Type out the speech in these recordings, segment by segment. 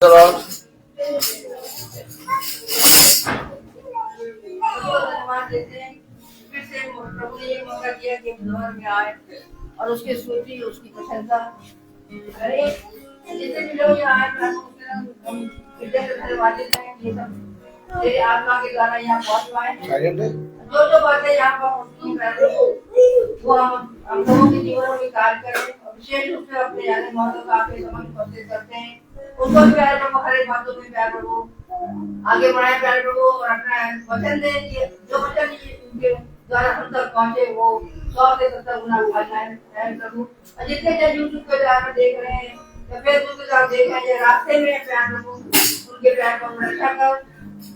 फिर से प्रभु ने ये मौका दिया कि बुधवार में आए और उसके स्तुति उसकी प्रशंसा करें। जितने भी लोग यहाँ आए हम धन्यवादित हैं। ये सब तेरे आत्मा के द्वारा यहाँ पहुँच पाए हैं। जो जो बातें यहाँ पर होती हैं वो हम लोगों के जीवन में कार्य करें। विशेष रूप से अपने जाने मौतों का आपके समक्ष उपस्थित करते हैं। उनको भी प्यारे प्रभु हर एक बातों में प्यारे प्रभु आगे बढ़ाए प्यारे प्रभु और अपना वचन दे जो वचन उनके द्वारा हम तक पहुँचे वो 100 से 70 गुना फल जाए प्रभु। और जितने जन यूट्यूब के द्वारा देख रहे हैं या फेसबुक के द्वारा देख रहे हैं रास्ते में प्यारे प्रभु उनके प्यारे प्रभु रक्षा कर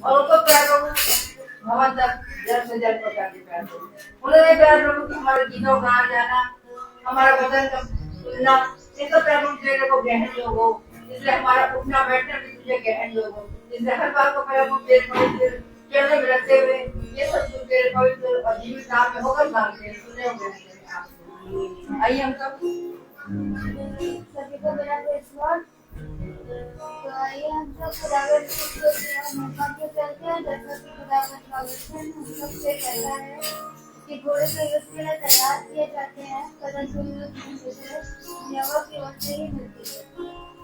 और उनको प्यारे प्रभु भवन तक जल्द से जल्द पहुँचा दे प्यारे प्रभु। उन्होंने प्यारे प्रभु हमारे गीतों का जाना हमारा वचन सुनना ये सब प्यारे प्रभु तेरे को ग्रहण योग हो। इसलिए हमारा उठना बैठना भी तुझे ग्रहण योग हो। इसलिए हर बात को प्यारे प्रभु तेरे पवित्र चरणों में रखते हुए ये सब तेरे पवित्र और जीवित नाम में होकर मांगते हैं सुने हुए। आइए हम सब सभी को मेरा प्रेज़ तो आइए हम सब खुदावंद की महिमा के चलते हैं। जैसा कि खुदावंद का वचन हम सब से कहता है कि घोड़े को युद्ध के लिए तैयार किए जाते हैं परंतु युद्ध में विजय यहोवा की ओर से ही मिलती है।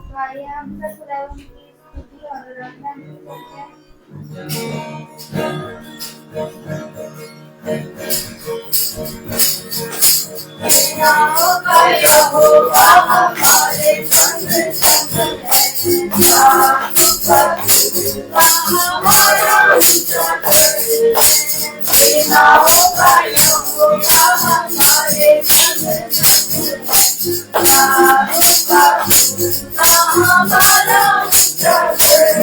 तो आइए हम सब खुदावंद की स्तुति और आराधना करते हैं। यहोवा यहोवा हमारे संग संग है। हमारा ऊंचा कर बिना होगा यहोवा हमारे संग संग है। हमारा ऊंचा कर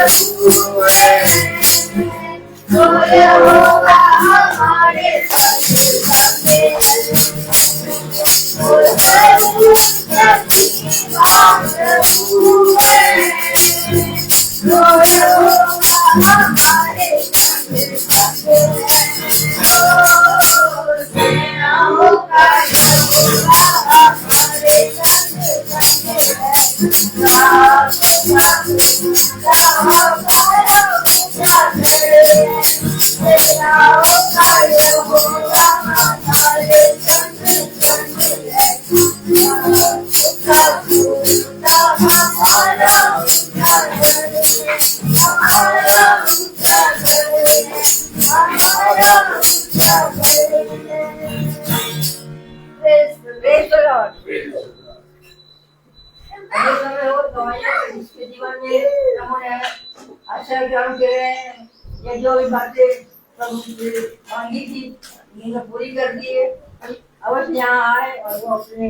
प्रभु है। तो यहोवा हमारे संग है, तो प्रभु शक्तिमान प्रभु है। तो यहोवा हमारे संग है, तो सेनाओं का यहोवा हमारे संग जिसके जीवन में प्रभु ने आशा ज्ञान के ये जो भी बातें प्रभु से मांगी थी इन्हें पूरी कर दिए। अवश्य यहाँ आए और वो अपने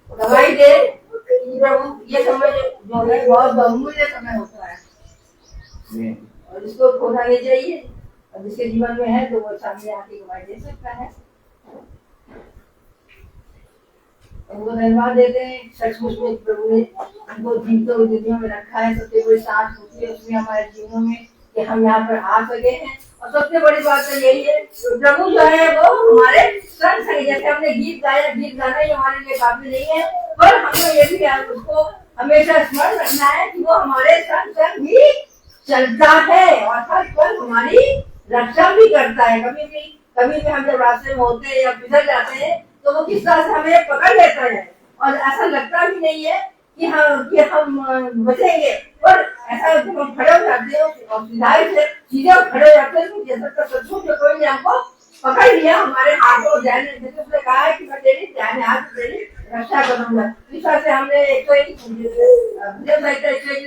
दवाई दे। प्रभु ये समय जो है बहुत बहुमूल्य समय होता है और इसको खोना नहीं चाहिए, और जिसके जीवन में है तो वो सामने आके दवाई दे सकता है। उनको धन्यवाद देते हैं। सचमुच में प्रभु ने हमको जीवित दुनिया में रखा है। सबसे बड़ी सांस होती है उसमें हमारे जीवनों में कि हम यहाँ पर आ सके हैं। और सबसे बड़ी बात तो यही है प्रभु जो है वो हमारे संग संग, जैसे हमने गीत गाया, गीत गाना ही हमारे लिए काफी नहीं है, पर हमें ये भी उसको हमेशा स्मरण रखना है कि वो हमारे संग संग भी चलता है और हर पल हमारी रक्षा भी करता है। कभी भी हम जब रास्ते में होते हैं या फिसल जाते हैं तो वो किस तरह से हमें पकड़ लेता है और ऐसा लगता भी नहीं है कि हम बचेंगे, पर ऐसा जब हम खड़े हो जाते हो और सीधे खड़े हो जाते हैं तो जैसा सचमुच जो कोई ने हमको पकड़ लिया हमारे हाथों जैसे उसने कहा है कि मैं तेरी ध्यान हाथ तेरी रक्षा करूंगा। इस तरह से हमने एक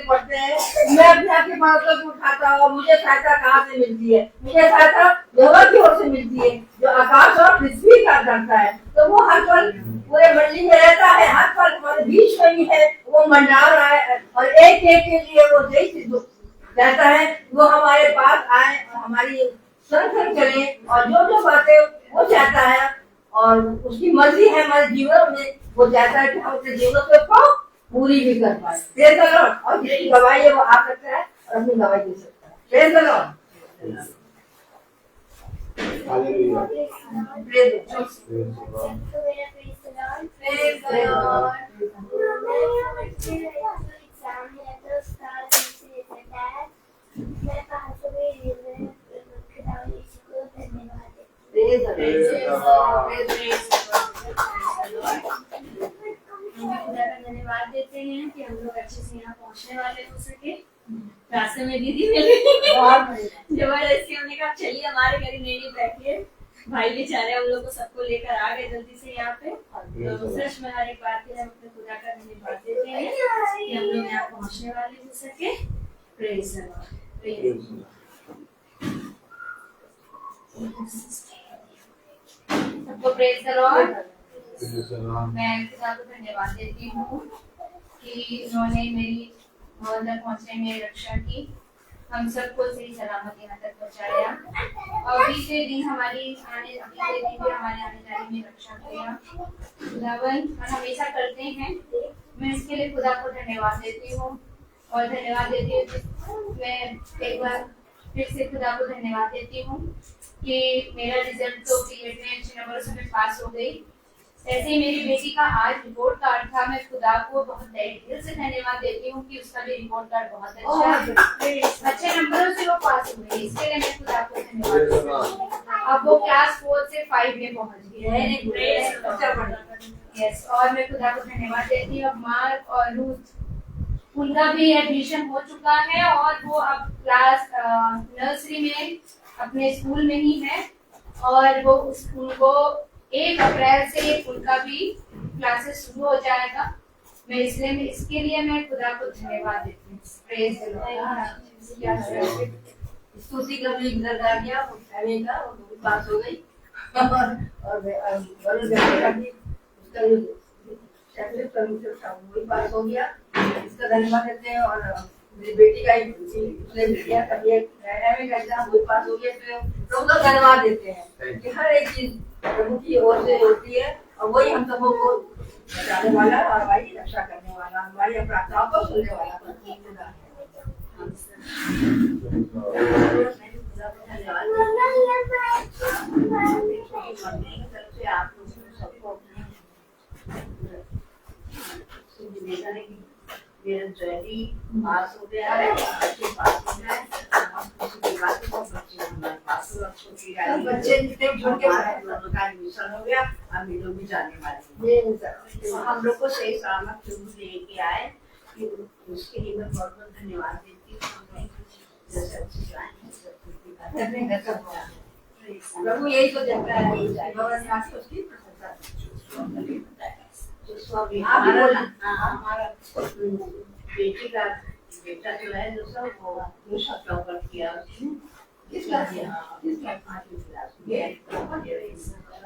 पढ़ते हैं, मैं अपने आप के बातों को उठाता हूँ और मुझे सहायता कहाँ से मिलती है? मुझे सहायता यहोवा की ओर से मिलती है जो आकाश और पृथ्वी का करता है। तो वो हर पल पूरे मंडली में रहता है, हर पल हमारे बीच में भी है, वो मंडरा रहा है और एक एक के लिए वो जैसे कहता है वो हमारे पास आए और हमारी संग संग चले और जो बातें वो चाहता है और उसकी मर्जी है हमारे जीवन में, वो चाहता है कि हम अपने जीवन को पूरी भी कर पाए। Praise the Lord. और जिसकी गवाही है वो आ सकता है और अपनी गवाही दे सकता है। Praise the Lord. Hallelujah. Praise the Lord. Praise the Lord. धन्यवाद देते हैं कि हम लोग अच्छे से यहाँ पहुँचने वाले हो सके। रास्ते में दीदी मिली जबरदस्ती हमने कहा चलिए हमारे घर नहीं बैठिए, भाई बेचारे हम लोग को सबको लेकर आ गए जल्दी से यहाँ पे। तो सच में हर एक बात के लिए हम अपने खुदा का धन्यवाद देते हैं कि हम लोग यहाँ पहुँचने वाले हो सके। Praise the Lord. सबको प्रेज़ द लॉर्ड। मैं खुदा को धन्यवाद देती हूँ कि उन्होंने मेरी वहाँ तक पहुँचने में रक्षा की, हम सबको सही सलामत यहाँ तक पहुँचाया और बीते दिन हमारे आने जाने में रक्षा किया। खुदावन और हमेशा करते हैं। मैं इसके लिए खुदा को धन्यवाद देती हूँ और धन्यवाद देती हूँ। मैं एक बार फिर से खुदा को धन्यवाद देती हूँ कि मेरा रिजल्ट तो बीएड में अच्छे नंबरों से मैं पास हो गई। ऐसे ही मेरी बेटी का आज रिपोर्ट कार्ड था। मैं खुदा को बहुत दिल से धन्यवाद देती हूँ कि उसका भी रिपोर्ट कार्ड बहुत अच्छा है, अच्छे नंबरों से वो पास हो गई। इसके लिए मैं खुदा को धन्यवाद देती हूँ। अब वो क्लास 4 से 5 में पहुंच गई है। यस, और मैं खुदा को धन्यवाद देती हूँ। अब मार्क और रूथ उनका भी एडमिशन हो चुका है और वो अब क्लास नर्सरी में अपने स्कूल में ही है और वो उनको 1 अप्रैल से उनका भी क्लासेस शुरू हो जाएगा। मैं इसके लिए मैं खुदा को धन्यवाद देती हूँ। Praise the Lord. स्तुति का भी दर्जा गया एमए का वो भी पास हो गई और वरुण बेटे का भी उसका भी शैक्षणिक प्रमुख था वो भी पास हो गया। इसका धन्यवाद देते हैं और मेरी बेटी का ही उसने किया, कभी एमए का एग्जाम वो पास हो गया, तो लोग तो धन्यवाद देते हैं कि हर एक चीज प्रभु की ओर से होती है, और वही हम सबों को बचाने वाला और हमारी रक्षा करने वाला, हमारी प्रार्थनाओं को सुनने वाला खुदा है। आप सबको मेरा जल्दी पास हो गया है, बच्चे पास हो गए, बच्चे जितने झुक के का एडमिशन हो गया, हम लोग भी जाने वाले हैं। हम लोग को सही सलामत प्रभु लेके आए, कि उसके लिए मैं बहुत बहुत धन्यवाद देती हूँ। प्रभु यही तो देता है, उसकी प्रशंसा। हमारा बेटी का बेटा जो है जो सब वो टॉपर किया उसने, किस क्लास में 5वीं क्लास में।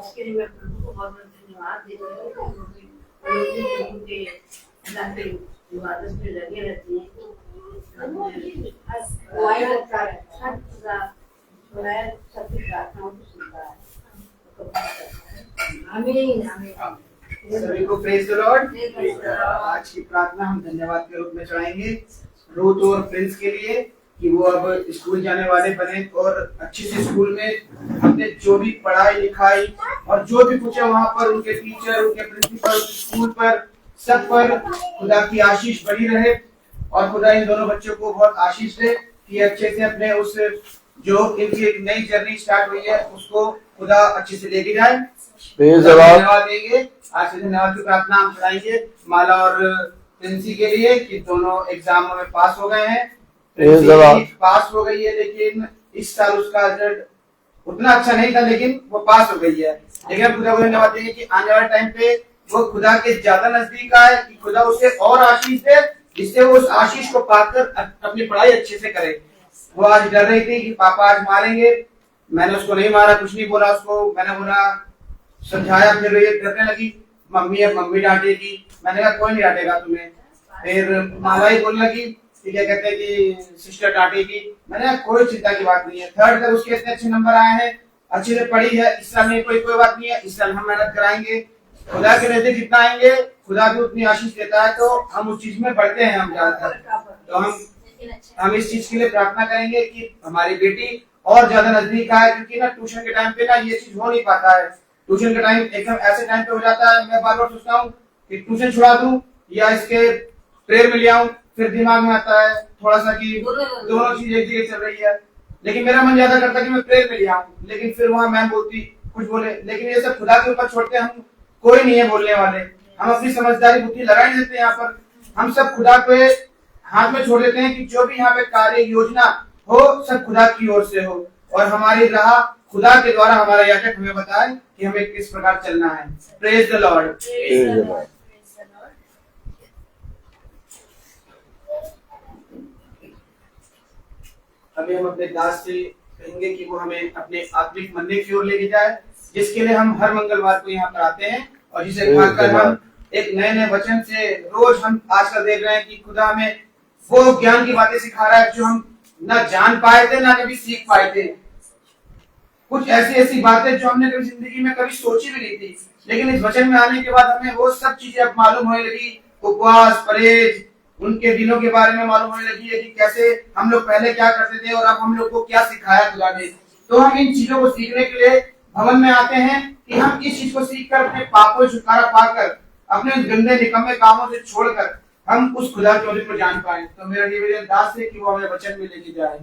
उसके लिए मैं प्रभु को बहुत बहुत धन्यवाद देती हूँ। प्रभु के इबादत में लगे रहते हैं, सबकी प्रार्थनाओं को सुनता है। आमीन आमीन। सभी को प्रेज द लॉर्ड। आज की प्रार्थना हम धन्यवाद के रूप में चढ़ाएंगे रूथ और प्रिंस के लिए, कि वो अब स्कूल जाने वाले बने और अच्छे से स्कूल में अपने जो भी पढ़ाई लिखाई और जो भी कुछ है वहाँ पर उनके टीचर, उनके प्रिंसिपल, स्कूल पर सब पर खुदा की आशीष बनी रहे, और खुदा इन दोनों बच्चों को बहुत आशीष दे कि अच्छे से अपने उस जो इनकी एक नई जर्नी स्टार्ट हुई है उसको खुदा अच्छे से लेके जाए। धन्यवाद देंगे। आज से धन्यवाद की प्रार्थना हम चढ़ाएंगे माला और प्रिंसी के लिए कि दोनों एग्जाम में पास हो गए हैं। पास हो गई है, लेकिन इस साल उसका रिजल्ट उतना अच्छा नहीं था, लेकिन वो पास हो गई है। लेकिन हम खुदा को धन्यवाद देंगे कि आने वाले टाइम पे वो खुदा के ज्यादा नजदीक आए, कि खुदा उसे और आशीष दे, जिससे वो उस आशीष को पाकर अपनी पढ़ाई अच्छे से करे। वो आज डर रही थी कि पापा आज मारेंगे, मैंने उसको नहीं मारा, कुछ नहीं बोला उसको, मैंने बोला समझाया, फिर ये डरने लगी मम्मी डांटेगी, मैंने कहा कोई नहीं डांटेगा तुम्हें। फिर माला ही बोलने लगी कि क्या कहते हैं कि सिस्टर डांटेगी, मैंने कहा कोई चिंता की बात नहीं है। थर्ड तक उसके इतने अच्छे नंबर आए हैं, अच्छे से पढ़ी है, इस साल में कोई बात नहीं है, इस साल हम मेहनत कराएंगे। खुदा के नजदीक जितना आएंगे खुदा भी उतनी आशीष देता है, तो हम उस चीज में बढ़ते हैं हम ज्यादातर। तो हम इस चीज के लिए प्रार्थना करेंगे कि हमारी बेटी और ज्यादा नजदीक आए, क्योंकि ना ट्यूशन के टाइम पे ना ये चीज हो नहीं पाता है। ट्यूशन का टाइम एकदम ऐसे टाइम पे हो जाता है, मैं बार बार सोचता हूँ कि ट्यूशन छुड़ा दूं या इसके प्रेयर में ले आऊं, फिर दिमाग में आता है थोड़ा सा कि दोनों चीज एक जगह चल रही है। लेकिन मेरा मन ज्यादा करता कि मैं प्रेयर में ले आऊं, लेकिन फिर वहाँ मैम बोलती कुछ बोले, लेकिन ये सब खुदा के ऊपर छोड़ते हम, कोई नहीं है बोलने वाले। हम अपनी समझदारी बुद्धि लगा ही देते हैं, यहाँ पर हम सब खुदा पे हाथ में छोड़ देते हैं कि जो भी यहाँ पे कार्य योजना हो सब खुदा की ओर से हो, और हमारी राह खुदा के द्वारा हमारा याजक हमें बताए कि हमें किस प्रकार चलना है। Praise the Lord. अभी हम अपने दास से कहेंगे कि वो हमें अपने आत्मिक मंदिर की ओर लेके जाए, जिसके लिए हम हर मंगलवार को यहाँ पर आते हैं, और जिसे खाकर हम एक नए नए वचन से रोज हम आजकल देख रहे हैं कि खुदा हमें वो ज्ञान की बातें सिखा रहा है जो हम ना जान पाए थे ना कभी सीख पाए थे। कुछ ऐसी बातें जो हमने कभी जिंदगी में कभी सोची भी नहीं थी, लेकिन इस वचन में आने के बाद हमें वो सब चीजें अब मालूम होने लगी। उपवास, परहेज, उनके दिनों के बारे में मालूम होने लगी है कि कैसे हम लोग पहले क्या करते थे और अब हम लोग को क्या सिखाया खुदा ने। तो हम इन चीजों को सीखने के लिए भवन में आते हैं कि हम इस चीज को सीखकर अपने पापों से छुटकारा पाकर अपने गंदे निकम्मे कामों से छोड़कर हम उस खुदा के वजह को जान पाए। तो मेरा निवेदन दास है कि वो हमें वचन में लेके जाए।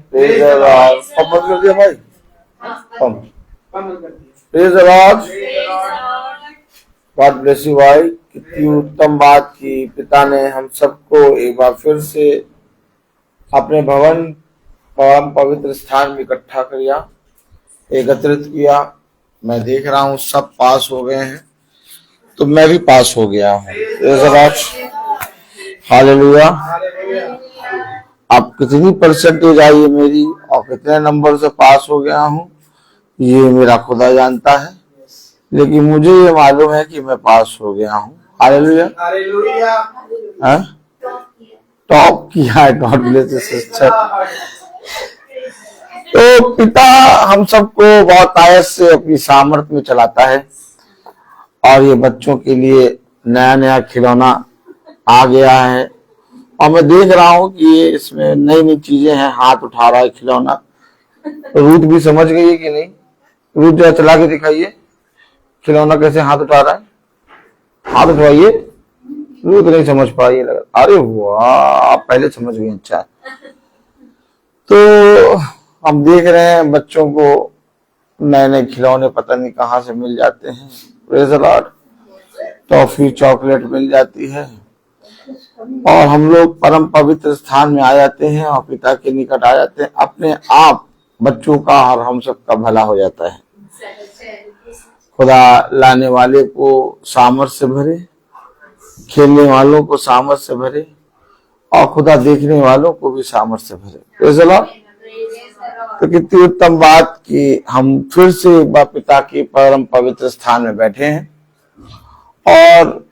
गॉड ब्लेस यू भाई, कितनी उत्तम बात की पिता ने हम सबको एक बार फिर से अपने भवन परम पवित्र स्थान में इकट्ठा किया, एकत्रित किया। मैं देख रहा हूँ सब पास हो गए हैं, तो मैं भी पास हो गया हूँ। हालेलुया। अब कितनी परसेंटेज आई है मेरी और कितने नंबर से पास हो गया हूँ ये मेरा खुदा जानता है, लेकिन मुझे ये मालूम है कि मैं पास हो गया हूँ। हालेलुया। टॉप किया है। God bless you sister. तो पिता हम सबको बहुत आयत से अपनी सामर्थ्य में चलाता है और ये बच्चों के लिए नया नया खिलौना आ गया है और मैं देख रहा हूँ कि ये इसमें नई नई चीजें हैं। हाथ उठा रहा है खिलौना। रूथ भी समझ गई है कि नहीं? रूथ जरा चला के दिखाइए खिलौना कैसे हाथ उठा रहा है। हाथ उठवाइए। रूथ नहीं समझ पाई लगा। अरे वाह, आप पहले समझ गए। अच्छा, तो हम देख रहे हैं बच्चों को नए नए खिलौने पता नहीं कहाँ से मिल जाते हैं। Praise the Lord. Toffee chocolate मिल जाती है और हम लोग परम पवित्र स्थान में आ जाते हैं और पिता के निकट आ जाते हैं। अपने आप बच्चों का और हम सबका भला हो जाता है। खुदा लाने वाले को सामर्थ्य से भरे, खेलने वालों को सामर्थ्य से भरे और खुदा देखने वालों को भी सामर्थ्य से भरे। Praise the Lord. तो कितनी उत्तम बात कि हम फिर से एक बार पिता के परम पवित्र स्थान में बैठे हैं और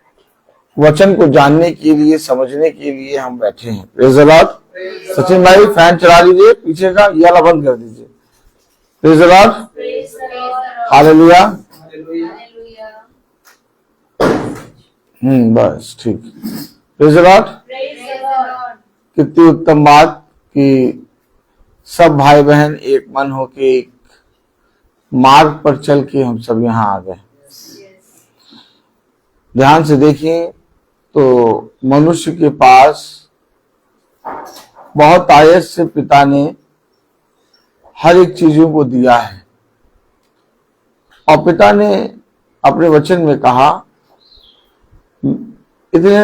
वचन को जानने के लिए, समझने के लिए हम बैठे हैं। Praise the Lord. सचिन भाई फैन चला लीजिए पीछे का, ये वाला बंद कर दीजिए। Praise the Lord. हालेलुया। बस ठीक। Praise the Lord. कितनी उत्तम बात कि सब भाई बहन एक मन होके एक मार्ग पर चल के हम सब यहाँ आ गए। ध्यान से देखिए तो मनुष्य के पास बहुत आयत से पिता ने हर एक चीजों को दिया है और पिता ने अपने वचन में कहा इतने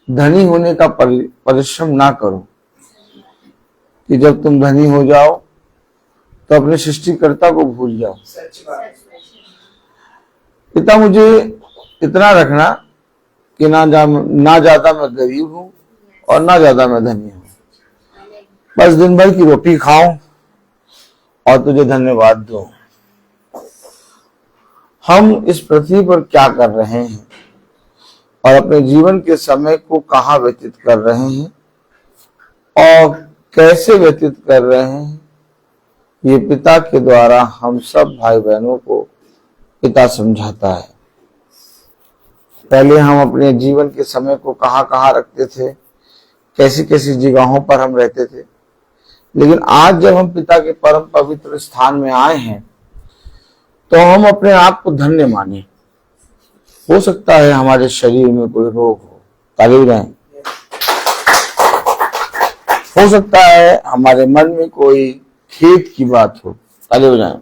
धनी होने का परिश्रम ना करो कि जब तुम धनी हो जाओ तो अपने सृष्टिकर्ता को भूल जाओ। पिता मुझे इतना रखना कि ना ज्यादा मैं गरीब हूं और ना ज्यादा मैं धनी हूं, बस दिन भर की रोटी खाऊं और तुझे धन्यवाद दूं। हम इस पृथ्वी पर क्या कर रहे हैं और अपने जीवन के समय को कहाँ व्यतीत कर रहे हैं और कैसे व्यतीत कर रहे हैं, ये पिता के द्वारा हम सब भाई बहनों को पिता समझाता है। पहले हम अपने जीवन के समय को कहाँ रखते थे, कैसी कैसी जगहों पर हम रहते थे, लेकिन आज जब हम पिता के परम पवित्र स्थान में आए हैं तो हम अपने आप को धन्य माने। हो सकता है हमारे शरीर में कोई रोग हो, ताली बजाएं। हो सकता है हमारे मन में कोई खेद की बात हो, ताली बजाएं।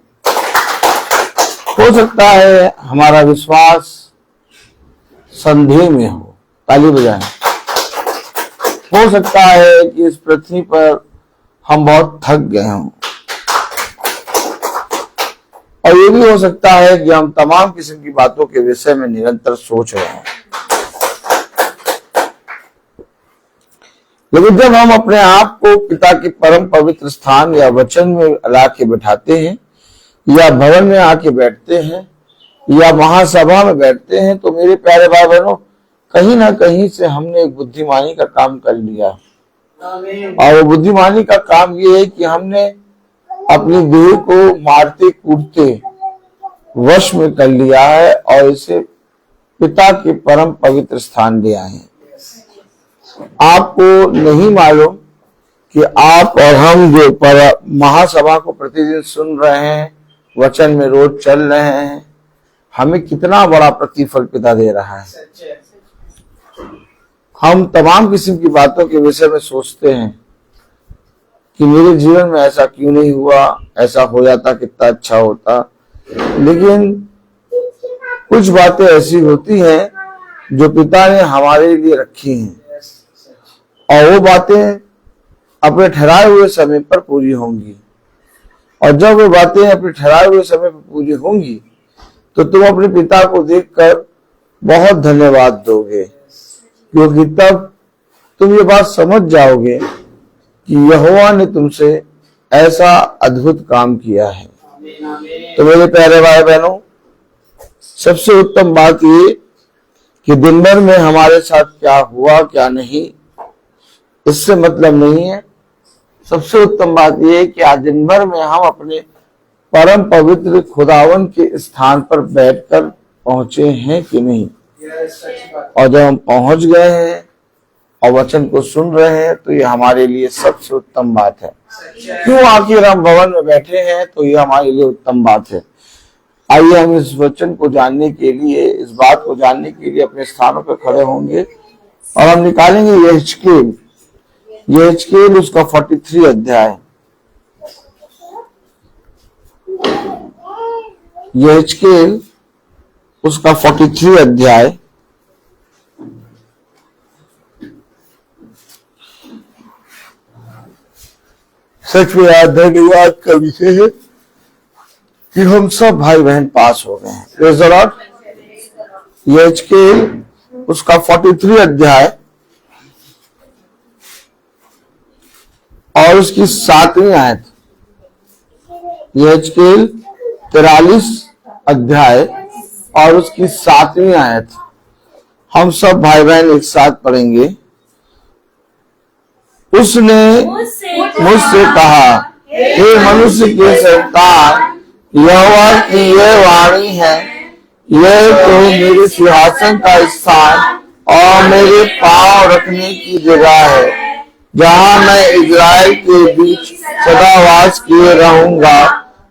हो सकता है हमारा विश्वास संदेह में हो, ताली बजाएं। हो सकता है कि इस पृथ्वी पर हम बहुत थक गए हों और ये भी हो सकता है कि हम तमाम किस्म की बातों के विषय में निरंतर सोच रहे हैं। लेकिन जब हम अपने आप को पिता के परम पवित्र स्थान या वचन में ला के बैठाते हैं या भवन में आके बैठते हैं या महासभा में बैठते हैं तो मेरे प्यारे भाई बहनों, कहीं ना कहीं से हमने एक बुद्धिमानी का काम कर लिया। और वो बुद्धिमानी का काम ये है कि हमने अपनी देह को मारते कूटते वश में कर लिया है और इसे पिता के परम पवित्र स्थान ले आए हैं। आपको नहीं मालूम कि आप और हम जो महासभा को प्रतिदिन सुन रहे हैं, वचन में रोज चल रहे हैं, हमें कितना बड़ा प्रतिफल पिता दे रहा है। हम तमाम किस्म की बातों के विषय में सोचते हैं कि मेरे जीवन में ऐसा क्यों नहीं हुआ, ऐसा हो जाता कितना अच्छा होता, लेकिन कुछ बातें ऐसी होती हैं जो पिता ने हमारे लिए रखी हैं और वो बातें अपने ठहराए हुए समय पर पूरी होंगी। और जब वो बातें अपने ठहराए हुए समय पर पूरी होंगी तो तुम अपने पिता को देखकर बहुत धन्यवाद दोगे, क्योंकि तब तुम ये बात समझ जाओगे कि यहोवा ने तुमसे ऐसा अद्भुत काम किया है। तो मेरे प्यारे भाई बहनों, सबसे उत्तम बात ये कि दिन भर में हमारे साथ क्या हुआ क्या नहीं, इससे मतलब नहीं है। सबसे उत्तम बात यह है कि आज दिन भर में हम अपने परम पवित्र खुदावन के स्थान पर बैठकर पहुंचे हैं कि नहीं। और जब हम पहुंच गए हैं और वचन को सुन रहे हैं तो ये हमारे लिए सबसे उत्तम बात है। क्यों? आखिर हम भवन में बैठे हैं तो ये हमारे लिए उत्तम बात है। आइए हम इस वचन को जानने के लिए, इस बात को जानने के लिए अपने स्थानों पर खड़े होंगे और हम निकालेंगे यहेजकेल उसका 43 अध्याय। यहेजकेल उसका 43 अध्याय। सच में आज धन्यवाद का विषय है कि हम सब भाई बहन पास हो गए हैं। Praise the Lord. यहेजकेल उसका 43 अध्याय और उसकी 7वीं आयत। यहेजकेल 43 अध्याय और उसकी 7वीं आयत हम सब भाई बहन एक साथ पढ़ेंगे। उसने मुझसे कहा, हे मनुष्य के संतान, यहोवा की यह वाणी है, यह तो मेरे सिंहासन का स्थान और मेरे पांव रखने की जगह है, जहाँ मैं इजराइल के बीच सदा वास किए रहूंगा।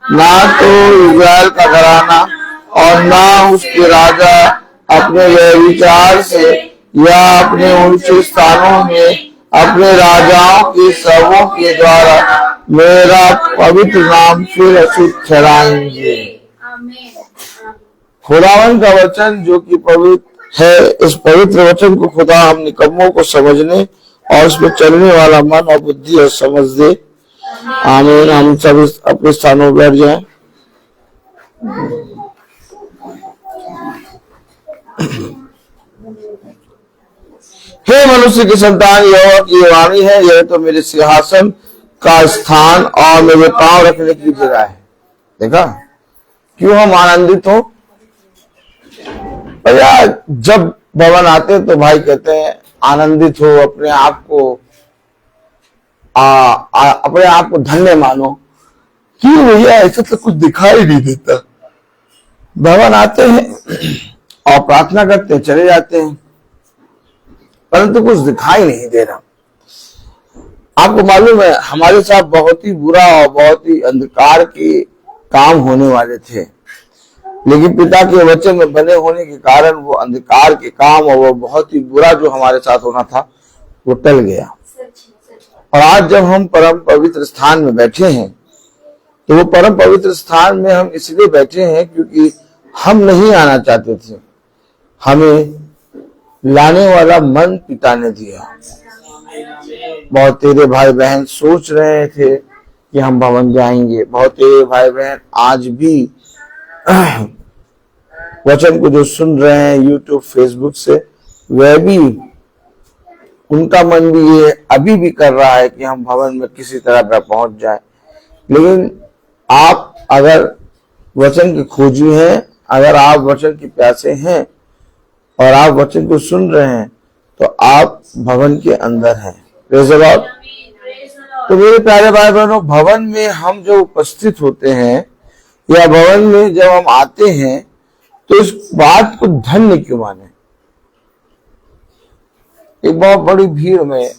ना तो इजराइल का घराना और ना उसके राजा अपने व्यभिचार से या अपने ऊंचे स्थानों में अपने राजाओं के शवों के द्वारा मेरा पवित्र नाम फिर अशुद्ध ठहराएंगे। खुदावन का वचन जो कि पवित्र है, इस पवित्र वचन को खुदा हम निकम्मों को समझने और उसमें चलने वाला मन और बुद्धि और समझ दे। आमीन। हम सब अपने स्थानों पर बैठ जाएं। हे मनुष्य की संतान, यहोवा की वाणी है, यह तो मेरे सिंहासन का स्थान और मेरे पांव रखने की जगह है। देखा क्यों हम आनंदित हो? भैया जब भवन आते तो भाई कहते हैं आनंदित हो, अपने आप को अपने आप को धन्य मानो। क्यों भैया? ऐसा तो कुछ दिखाई नहीं देता। भवन आते हैं और प्रार्थना करते हैं, चले जाते हैं, परंतु कुछ दिखाई नहीं दे रहा। आपको मालूम है हमारे साथ बहुत ही बुरा और बहुत ही अंधकार के काम होने वाले थे, लेकिन पिता के वचन में बने होने के कारण वो अंधकार के काम और वो बहुत ही बुरा जो हमारे साथ होना था वो टल गया। और आज जब हम परम पवित्र स्थान में बैठे हैं तो वो परम पवित्र स्थान में हम इसलिए बैठे हैं क्योंकि हम नहीं आना चाहते थे, हमें लाने वाला मन पिता ने दिया। बहुत तेरे भाई बहन सोच रहे थे कि हम भवन जाएंगे। बहुत तेरे भाई बहन आज भी वचन को जो सुन रहे हैं यूट्यूब फेसबुक से, वह भी उनका मन भी ये अभी भी कर रहा है कि हम भवन में किसी तरह पर पहुंच जाए। लेकिन आप अगर वचन के खोजी हैं, अगर आप वचन के प्यासे हैं और आप वचन को सुन रहे हैं तो आप भवन के अंदर हैं। Praise the Lord. तो मेरे प्यारे भाई बहनों, भवन में हम जो उपस्थित होते हैं या भवन में जब हम आते हैं तो इस बात को धन्य क्यों माने। एक बहुत बड़ी भीड़ में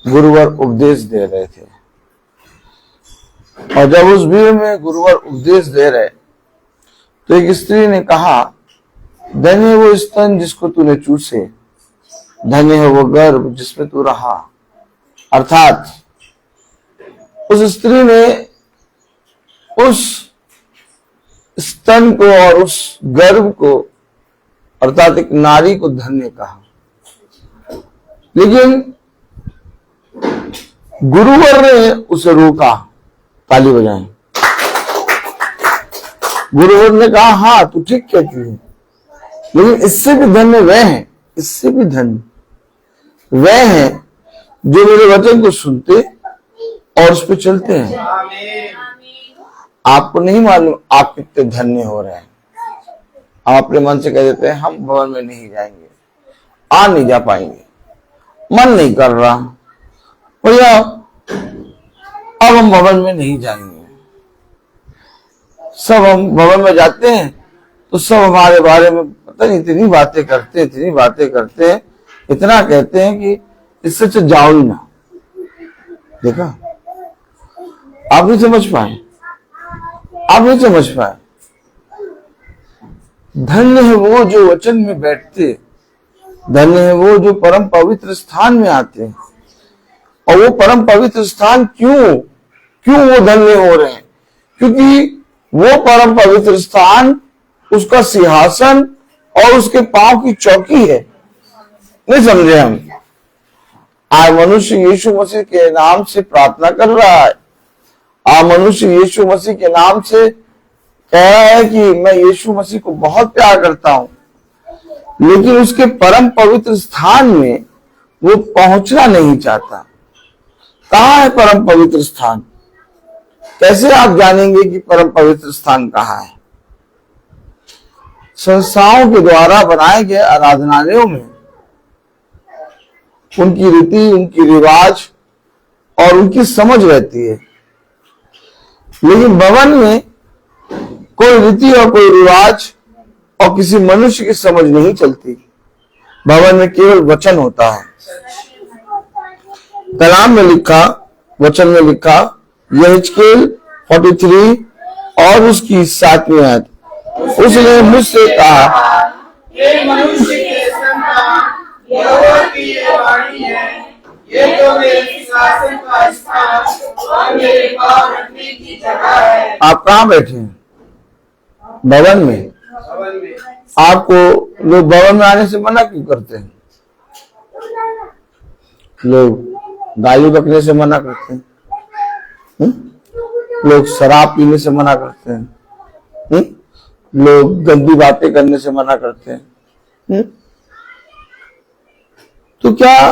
गुरुवर उपदेश दे रहे थे और जब उस भीड़ में गुरुवर उपदेश दे रहे तो एक स्त्री ने कहा, धन्य है वो स्तन जिसको तूने चूसे, धन्य है वो गर्भ जिसमें तू रहा। अर्थात उस स्त्री ने उस स्तन को और उस गर्भ को अर्थात एक नारी को धन्य कहा। लेकिन गुरुवर ने उसे रोका। ताली बजाएं। गुरुवर ने कहा, हाँ तू ठीक कहती है, लेकिन इससे भी धन्य वह है, इससे भी धन्य वह है जो मेरे वचन को सुनते और उस पर चलते हैं। आपको नहीं मालूम आप कितने धन्य हो रहे हैं। आप अपने मन से कह देते हैं हम भवन में नहीं जाएंगे, आ नहीं जा पाएंगे, मन नहीं कर रहा, भैया अब हम भवन में नहीं जाएंगे। सब हम भवन में जाते हैं तो सब हमारे बारे में पता नहीं इतनी बातें करते हैं, इतनी बातें करते हैं, इतना कहते हैं कि इससे तो जाओ ही ना। देखा, आप नहीं समझ पाए, आप नहीं समझ पाए। धन्य है वो जो वचन में बैठते, धन्य है वो जो परम पवित्र स्थान में आते हैं। और वो परम पवित्र स्थान क्यों वो धन्य हो रहे हैं? क्योंकि वो परम पवित्र स्थान उसका सिंहासन और उसके पांव की चौकी है। नहीं समझे हम? आज मनुष्य यीशु मसीह के नाम से प्रार्थना कर रहा है। आज मनुष्य यीशु मसीह के नाम से कह रहा है कि मैं यीशु मसीह को बहुत प्यार करता हूं, लेकिन उसके परम पवित्र स्थान में वो पहुंचना नहीं चाहता। कहां है परम पवित्र स्थान? कैसे आप जानेंगे कि परम पवित्र स्थान कहां है? संस्थाओं के द्वारा बनाए गए आराधनालयों में उनकी रीति, उनकी रिवाज और उनकी समझ रहती है, लेकिन भवन में कोई रीति और कोई रिवाज और किसी मनुष्य की समझ नहीं चलती। भवन में केवल वचन होता है। कलाम में लिखा, वचन में लिखा, यहेजकेल 43 और उसकी 7वीं आयत, उसने मुझसे कहा, ये मनुष्य के संतान, यहोवा की ये वाणी है, ये तो मेरे शासन का स्थान और मेरे पाँव रखने की जगह है। आप कहाँ बैठे हैं? भवन में। भवन में आपको लोग भवन में आने से मना क्यों करते हैं? लोग गाली बकने से मना करते हैं, लोग शराब पीने से मना करते हैं, लोग गंदी बातें करने से मना करते हैं। तो क्या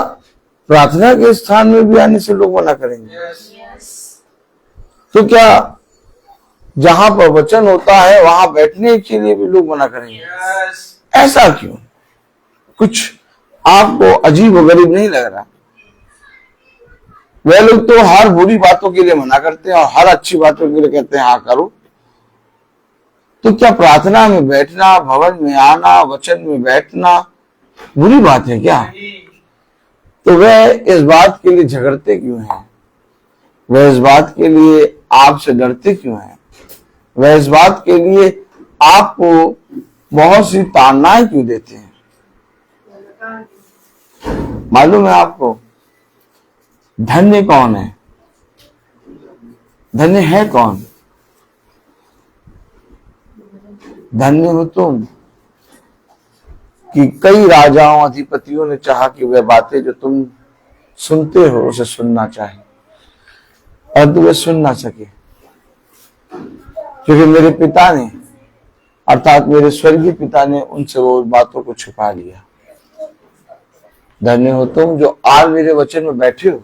प्रार्थना के स्थान में भी आने से लोग मना करेंगे? तो क्या जहां पर वचन होता है वहां बैठने के लिए भी लोग मना करेंगे? ऐसा क्यों? कुछ आपको अजीब व गरीब नहीं लग रहा? वे लोग तो हर बुरी बातों के लिए मना करते हैं और हर अच्छी बातों के लिए कहते हैं हाँ करो। तो क्या प्रार्थना में बैठना, भवन में आना, वचन में बैठना बुरी बात है क्या? तो वह इस बात के लिए झगड़ते क्यों हैं? वह इस बात के लिए आपसे डरते क्यों हैं? वह इस बात के लिए आपको बहुत सी ताड़नाएं क्यों देते हैं? मालूम है आपको धन्य कौन है? धन्य है कौन? धन्य हो तुम कि कई राजाओं, अधिपतियों ने चाहा कि वह बातें जो तुम सुनते हो उसे सुनना चाहे, परंतु वे सुन ना सके, क्योंकि मेरे पिता ने, अर्थात मेरे स्वर्गीय पिता ने उनसे वो बातों को छुपा लिया। धन्य हो तुम जो आज मेरे वचन में बैठे हो।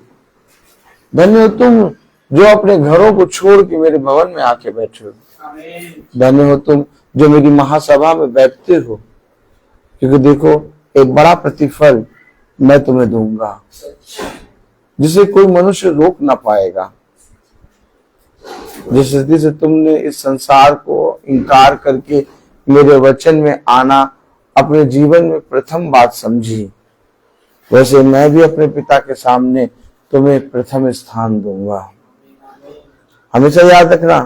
धन्य हो तुम जो अपने घरों को छोड़ के मेरे भवन में आके बैठे हो। धन्य हो तुम जो मेरी महासभा में बैठते हो, क्योंकि देखो एक बड़ा प्रतिफल मैं तुम्हें दूंगा जिसे कोई मनुष्य रोक ना पाएगा। जिस रीति से तुमने इस संसार को इनकार करके मेरे वचन में आना अपने जीवन में प्रथम बात समझी, वैसे मैं भी अपने पिता के सामने तुम्हें प्रथम स्थान दूंगा। हमेशा याद रखना,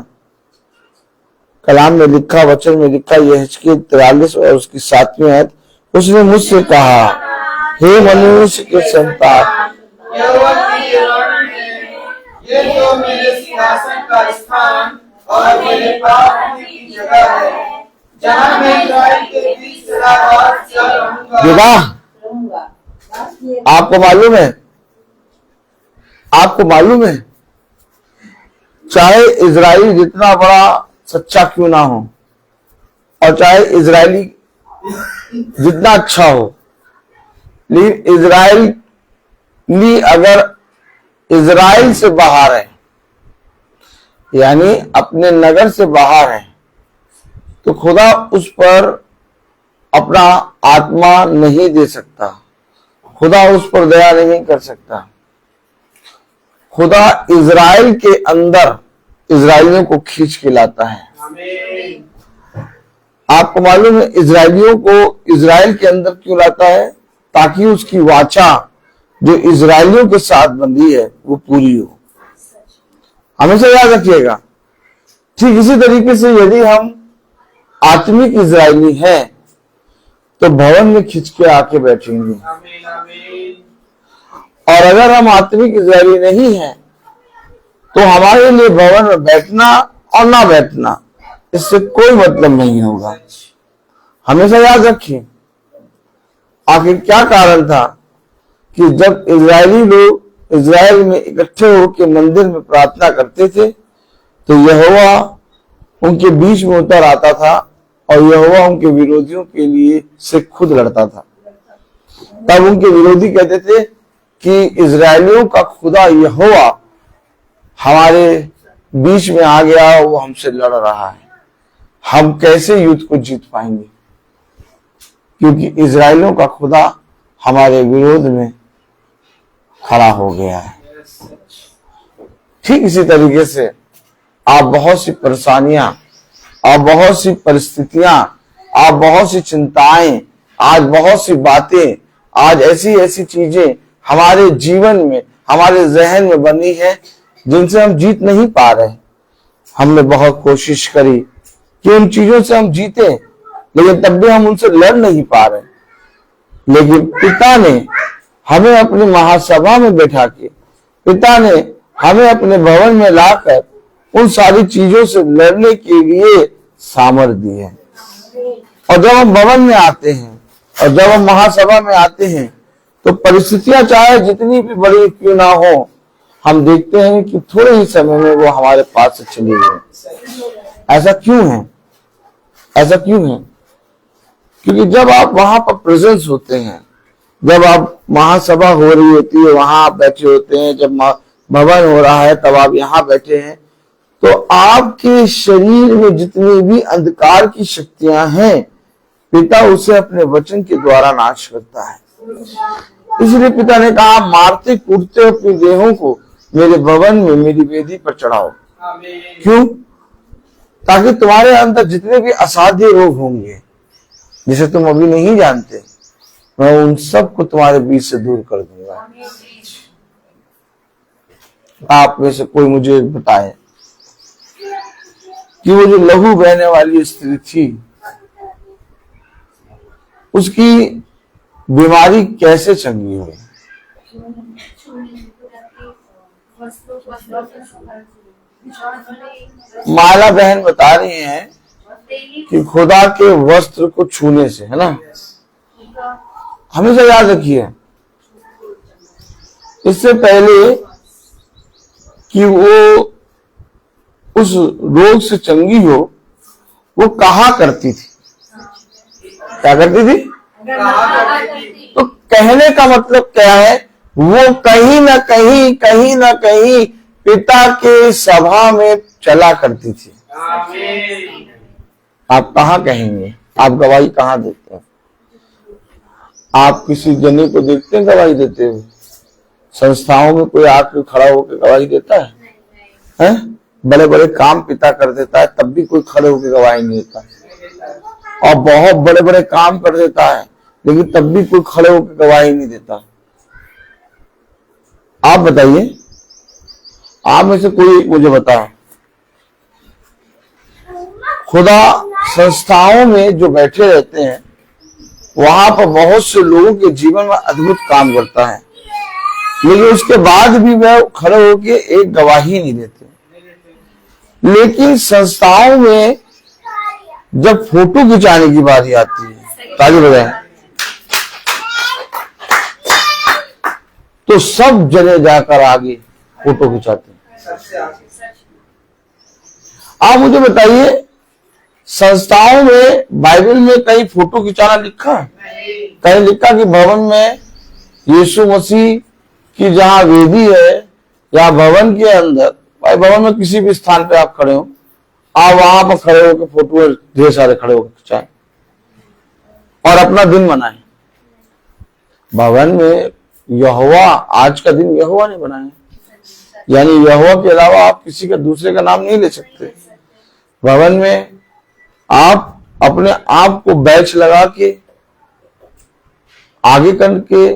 कलाम में लिखा, वचन में लिखा, यहेजकेल 43 और उसकी 7वीं आयत, उसने मुझसे कहा, हे मनुष्य के संतान, यहोवा की ये वाणी है, ये तो मेरे सिंहासन का स्थान और मेरे पाँव रखने की जगह है, जहाँ मैं इस्राएल के बीच सदाबहार से रहूंगा। रहूंगा। आपको मालूम है, आपको मालूम है, चाहे इजराइल जितना बड़ा सच्चा क्यों ना हो और चाहे इजरायली जितना अच्छा हो, लेकिन इजराइली अगर इजराइल से बाहर है, यानी अपने नगर से बाहर है, तो खुदा उस पर अपना आत्मा नहीं दे सकता, खुदा उस पर दया नहीं कर सकता। खुदा इज़राइल के अंदर इज़राइलियों को खींच के लाता है। आमीन। आपको मालूम है इज़राइलियों को इज़राइल के अंदर क्यों लाता है? ताकि उसकी वाचा जो इज़राइलियों के साथ बंधी है वो पूरी हो। हमेशा याद रखिएगा। ठीक इसी तरीके से यदि हम आत्मिक इज़राइली हैं तो भवन में खिंच के आके बैठेंगे, आमीन। आमीन। और अगर हम आत्मिक इज़राइली नहीं हैं तो हमारे लिए भवन में बैठना और ना बैठना इससे कोई मतलब नहीं होगा। हमेशा याद रखिए। आखिर क्या कारण था कि जब इज़राइली लोग इज़राइल में इकट्ठे होकर मंदिर में प्रार्थना करते थे तो यहोवा उनके बीच में उतर आता था और यहोवा उनके विरोधियों के लिए से खुद लड़ता था। तब उनके विरोधी कहते थे कि इज़राइलियों का खुदा यहोवा हमारे बीच में आ गया, वो हमसे लड़ रहा है, हम कैसे युद्ध को जीत पाएंगे, क्योंकि इज़राइलियों का खुदा हमारे विरोध में खड़ा हो गया है। ठीक इसी तरीके से आप बहुत सी परेशानियां, आप बहुत सी परिस्थितियां, आप बहुत सी चिंताएं, आज बहुत सी बातें, आज ऐसी ऐसी चीजें हमारे जीवन में, हमारे जहन में बनी है जिनसे हम जीत नहीं पा रहे। हमने बहुत कोशिश करी कि उन चीजों से हम जीते, लेकिन तब भी हम उनसे लड़ नहीं पा रहे। लेकिन पिता ने हमें अपनी महासभा में बैठा के, पिता ने हमें अपने भवन में लाकर उन सारी चीजों से लड़ने के लिए सामर्थ दी है। और जब हम भवन में आते हैं और जब हम महासभा में आते हैं तो परिस्थितियां चाहे जितनी भी बड़ी क्यों ना हो, हम देखते हैं कि थोड़े ही समय में वो हमारे पास से चली गई। ऐसा क्यों है? ऐसा क्यों है? क्योंकि जब आप वहां पर प्रेजेंस होते हैं, जब आप महासभा हो रही होती है वहां आप बैठे होते हैं, जब भवन हो रहा है तब आप यहाँ बैठे हैं, तो आपके शरीर में जितनी भी अंधकार की शक्तियां हैं पिता उसे अपने वचन के द्वारा नाश करता है। इसलिए पिता ने कहा, मारते कूटते अपनी देहों को मेरे भवन में मेरी वेदी पर चढ़ाओ। क्यों? ताकि तुम्हारे अंदर जितने भी असाध्य रोग होंगे जिसे तुम अभी नहीं जानते, मैं उन सब को तुम्हारे बीच से दूर कर दूंगा। आप में से कोई मुझे बताए कि वो जो लहू बहने वाली स्त्री थी उसकी बीमारी कैसे चंगी हुई? माला बहन बता रही हैं कि खुदा के वस्त्र को छूने से, है ना। हमेशा याद रखिए, इससे पहले कि वो उस रोग से चंगी हो, वो कहा करती थी। क्या करती थी? तो कहने का मतलब क्या है? वो कहीं ना कहीं पिता के सभा में चला करती थी। आप कहाँ कहेंगे? आप गवाही कहाँ देते हैं? आप किसी जने को देखते हैं गवाही देते हुए? संस्थाओं में कोई आकर खड़ा होकर गवाही देता है? हैं? बड़े बड़े काम पिता कर देता है तब भी कोई खड़े होकर गवाही नहीं देता, और बहुत बड़े बड़े काम कर देता है लेकिन तब भी कोई खड़े होकर गवाही नहीं देता। आप बताइए, आप में से कोई एक मुझे बताओ, खुदा संस्थाओं में जो बैठे रहते हैं वहां पर बहुत से लोगों के जीवन में अद्भुत काम करता है, लेकिन उसके बाद भी वह खड़े होकर एक गवाही नहीं देते। लेकिन संस्थाओं में जब फोटो खिंचाने की बारी आती है, ताली बजाएं, तो सब जने जाकर आगे फोटो खिंचाते हैं। आप मुझे बताइए, संस्थाओं में बाइबल में कहीं फोटो खिंचाना लिखा है? कहीं लिखा कि भवन में यीशु मसीह की जहां वेदी है या भवन के अंदर, भाई भवन में किसी भी स्थान पे आप खड़े हो, आप वहां पर खड़े होकर फोटो ढेर सारे खड़े होकर खिंचाए और अपना दिन मनाए? भवन में यहोवा, आज का दिन यहोवा ने बनाया, यानी यहोवा के अलावा आप किसी का दूसरे का नाम नहीं ले सकते। भवन में आप अपने आप को बैच लगा के आगे करके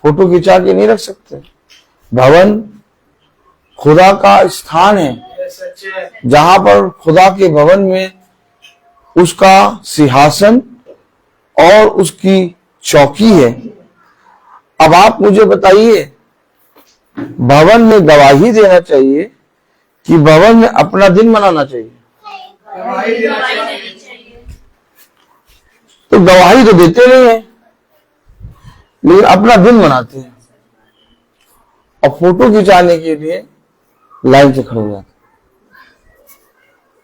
फोटो खिंचा के नहीं रख सकते। भवन खुदा का स्थान है, जहां पर खुदा के भवन में उसका सिंहासन और उसकी चौकी है। अब आप मुझे बताइए, भवन में गवाही देना चाहिए कि भवन में अपना दिन मनाना चाहिए? तो गवाही तो देते नहीं है, लेकिन अपना दिन मनाते हैं और फोटो खिंचाने के लिए लाइन से खड़े हो जाते।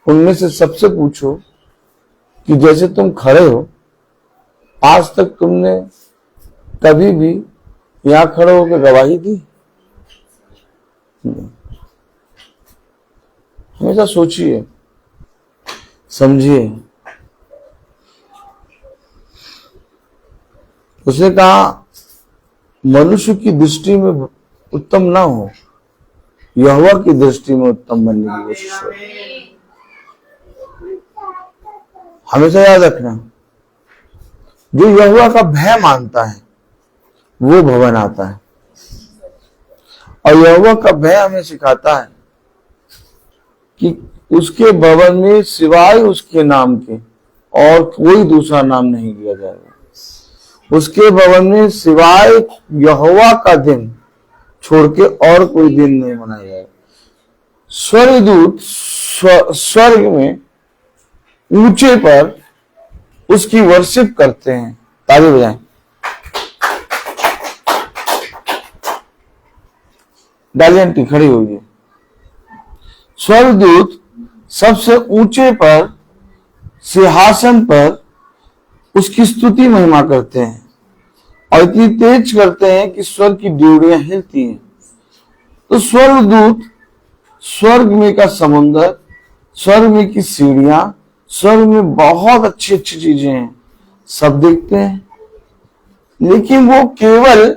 उनमें से सबसे पूछो कि जैसे तुम खड़े हो, आज तक तुमने कभी भी यहां खड़े होकर गवाही दी? हमेशा सोचिए, समझिए। उसने कहा मनुष्य की दृष्टि में उत्तम ना हो, यहोवा की दृष्टि में उत्तम बनने की कोशिश करो। हमेशा याद रखना, जो यहोवा का भय मानता है वो भवन आता है, और यहोवा का भय हमें सिखाता है कि उसके भवन में सिवाय उसके नाम के और कोई दूसरा नाम नहीं लिया जाएगा। उसके भवन में सिवाय यहोवा का दिन छोड़ के और कोई दिन नहीं मनाया जाएगा। स्वर्गदूत स्वर्ग में ऊंचे पर उसकी वर्शिप करते हैं। ताली बजाएं। डालियंटी खड़ी हुई है। स्वर्गदूत सबसे ऊंचे पर सिंहासन पर उसकी स्तुति महिमा करते हैं और इतनी तेज करते हैं कि स्वर्ग की ड्योढ़ियां हिलती हैं। तो स्वर्गदूत, स्वर्ग में का समुद्र, स्वर्ग में की सीढ़ियां, स्वर्ग में बहुत अच्छी अच्छी चीजें हैं, सब देखते हैं, लेकिन वो केवल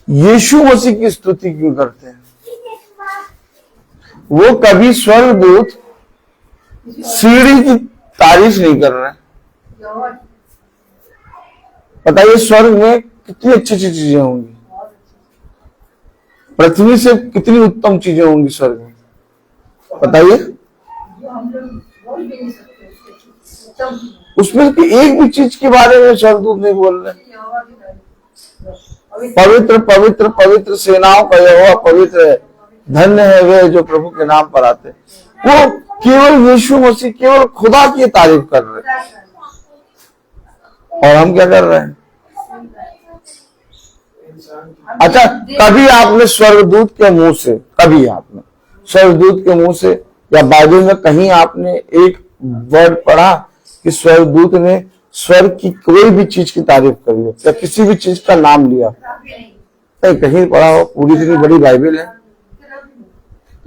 यीशु मसीह की स्तुति क्यों करते हैं? वो कभी स्वर्गदूत सीढ़ी की तारीफ नहीं कर रहे। बताइए स्वर्ग में कितनी अच्छी अच्छी चीजें होंगी, पृथ्वी से कितनी उत्तम चीजें होंगी स्वर्ग में, बताइए। उसमें की एक भी चीज के बारे में स्वर्गदूत नहीं बोल रहे। पवित्र पवित्र पवित्र सेनाओं का यहोवा पवित्र है, धन्य है वे जो प्रभु के नाम पर आते। वो केवल यीशु मसीह, केवल खुदा की तारीफ कर रहे, और हम क्या कर रहे हैं? अच्छा, कभी आपने स्वर्गदूत के मुंह से, कभी आपने स्वर्गदूत के मुंह से या बाइबल में कहीं आपने एक वर्ड पढ़ा कि स्वर्गदूत ने स्वर्ग की कोई भी चीज की तारीफ करी हो या किसी भी चीज का नाम लिया? नहीं, कहीं पढ़ा हो? पूरी इतनी बड़ी बाइबल है।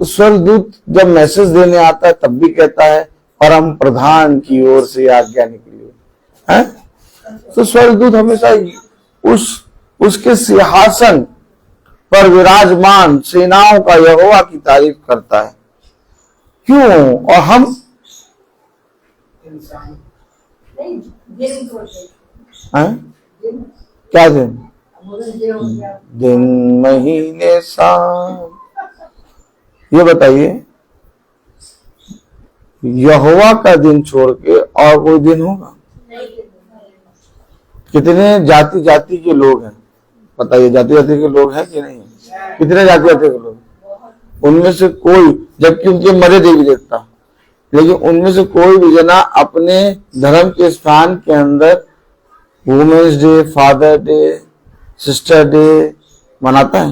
तो स्वर्गदूत जब मैसेज देने आता है तब भी कहता है परम प्रधान की ओर से आज्ञा निकली है। तो स्वर्गदूत हमेशा उसके सिंहासन पर विराजमान सेनाओं का यहोवा की तारीफ करता है। क्यों? और हम क्या दिन महीने साल, ये बताइए, यहोवा का दिन छोड़ के और कोई दिन होगा? कितने जाति जाति के लोग हैं, बताइए। जाति जाति के लोग हैं कि नहीं? कितने जाति जाति के लोग? उनमें से कोई, जबकि उनके मरे देवी देवता, लेकिन उनमें से कोई भी जना अपने धर्म के स्थान के अंदर women's day, father day, sister day मनाता है?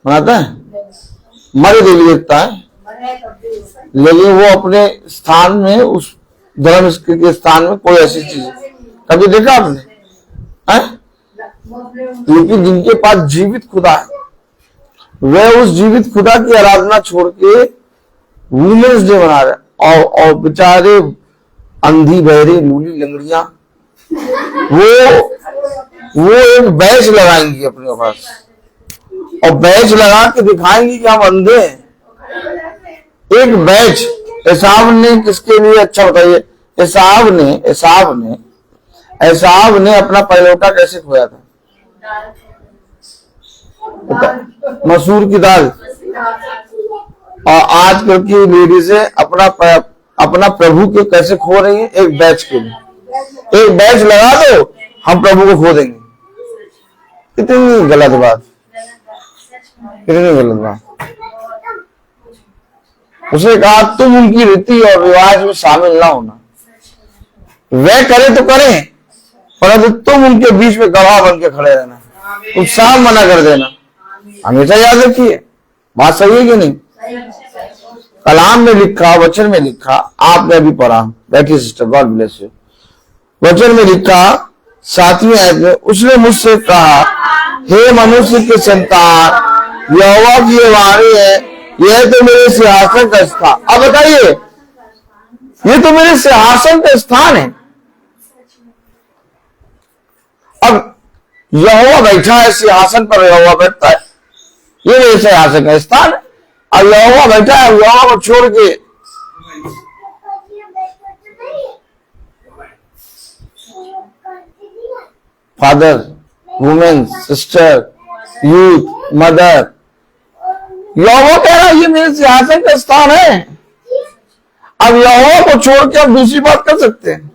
मनाता है? मरे देवी देवता है, लेकिन वो अपने स्थान में, उस धर्म के स्थान में कोई ऐसी चीज कभी देखा आपने? लेकिन जिनके पास जीवित खुदा है, वह उस जीवित खुदा की आराधना छोड़ के वुमेन्स डे मना रहे, और बेचारे अंधी बहरे लूली लंगड़ियां वो एक बैच लगाएंगी अपने पास। और बैच लगा के दिखाएंगे कि हम अंधे हैं। एक बैच एसाव ने किसके लिए, अच्छा बताइए, एसाव ने अपना पहलौठा कैसे खोया था? मसूर की दाल। और आजकल की लेडीजें अपना प्रभु के कैसे खो रही है? एक बैच के लिए। एक बैच लगा दो, हम प्रभु को खो देंगे। कितनी गलत बात, कितनी गलत बात। उसने कहा तुम उनकी रीति और रिवाज में शामिल ना होना, वह करे तो करें, परंतु तुम उनके बीच में गवाह बन के खड़े रहना, तुम साफ मना कर देना। हमेशा याद रखिए, बात सही है कि नहीं? कलाम में लिखा, वचन में लिखा, आपने अभी पढ़ा, बैठिए सिस्टर, गॉड ब्लेस यू। वचन में लिखा 7वीं आयत में, उसने मुझसे कहा, हे मनुष्य के संतान, यहोवा की ये वाणी है, यह तो मेरे सिंहासन का स्थान। अब बताइए, ये तो मेरे सिंहासन का स्थान है। अब यहोवा बैठा है सिंहासन पर, यहोवा बैठता है, ये मेरे सिंहासन का स्थान है। अब यहोवा बैठा है, यहोवा को छोड़ के father, women, sister, youth, mother, यहोवा कह रहा है ये मेरे सिंहासन का स्थान है। अब यहोवा को छोड़ के आप दूसरी बात कर सकते हैं?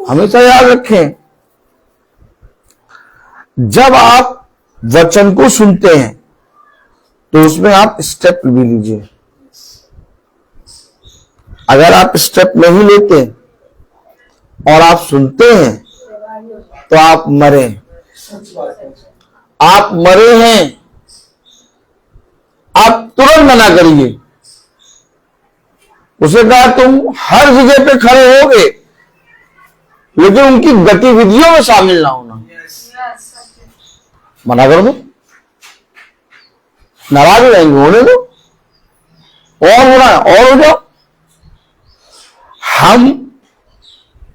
हमेशा याद रखें, जब आप वचन को सुनते हैं तो उसमें आप स्टेप भी लीजिए। अगर आप स्टेप नहीं लेते और आप सुनते हैं तो आप मरे, आप मरे हैं। आप तुरंत मना करिए। उसे कहा तुम हर जगह पे खड़े होगे, लेकिन उनकी गतिविधियों में शामिल ना होना। मना कर दो, नाराज हो जाएंगे, होने दो, और हो रहा है और हो जाओ। हम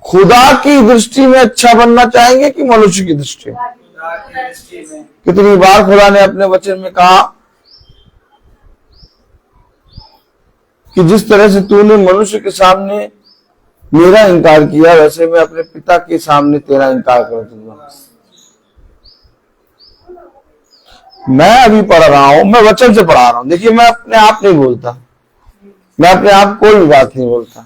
खुदा की दृष्टि में अच्छा बनना चाहेंगे कि मनुष्य की दृष्टि में? कितनी बार खुदा ने अपने वचन में कहा कि जिस तरह से तूने मनुष्य के सामने मेरा इनकार किया, वैसे मैं अपने पिता के सामने तेरा इनकार कर दूंगा। मैं अभी पढ़ रहा हूं, मैं वचन से पढ़ा रहा हूं। देखिए, मैं अपने आप नहीं बोलता, मैं अपने आप कोई भी बात नहीं बोलता।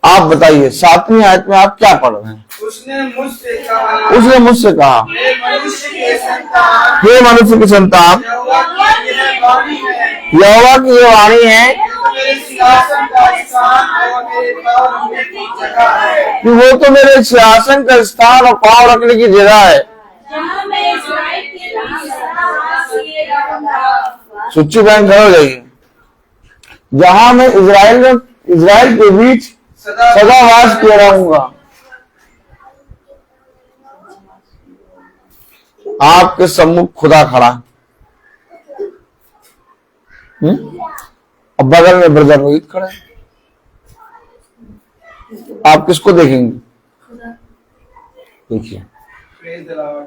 आप बताइए 7वीं आयत में आप क्या पढ़ रहे हैं? उसने मुझसे कहा, उसने मुझसे कहा, हे मनुष्य के संतान, हे मनुष्य के संतान, यहोवा की यह वाणी है, यहोवा की ये वाणी है तो मेरे सिंहासन का स्थान और मेरे पाँव रखने की जगह है। कि वो तो मेरे सिंहासन का स्थान और पाँव रखने की जगह है। सुच्ची बहन खड़े हो जाइए। जहां मैं इजराइल के बीच सदा वास किया रहूंगा। आपके सम्मुख खुदा खड़ा, अब बगल में ब्रदर रोहित खड़ा है। आप किसको देखेंगे? देखिए, Praise the Lord.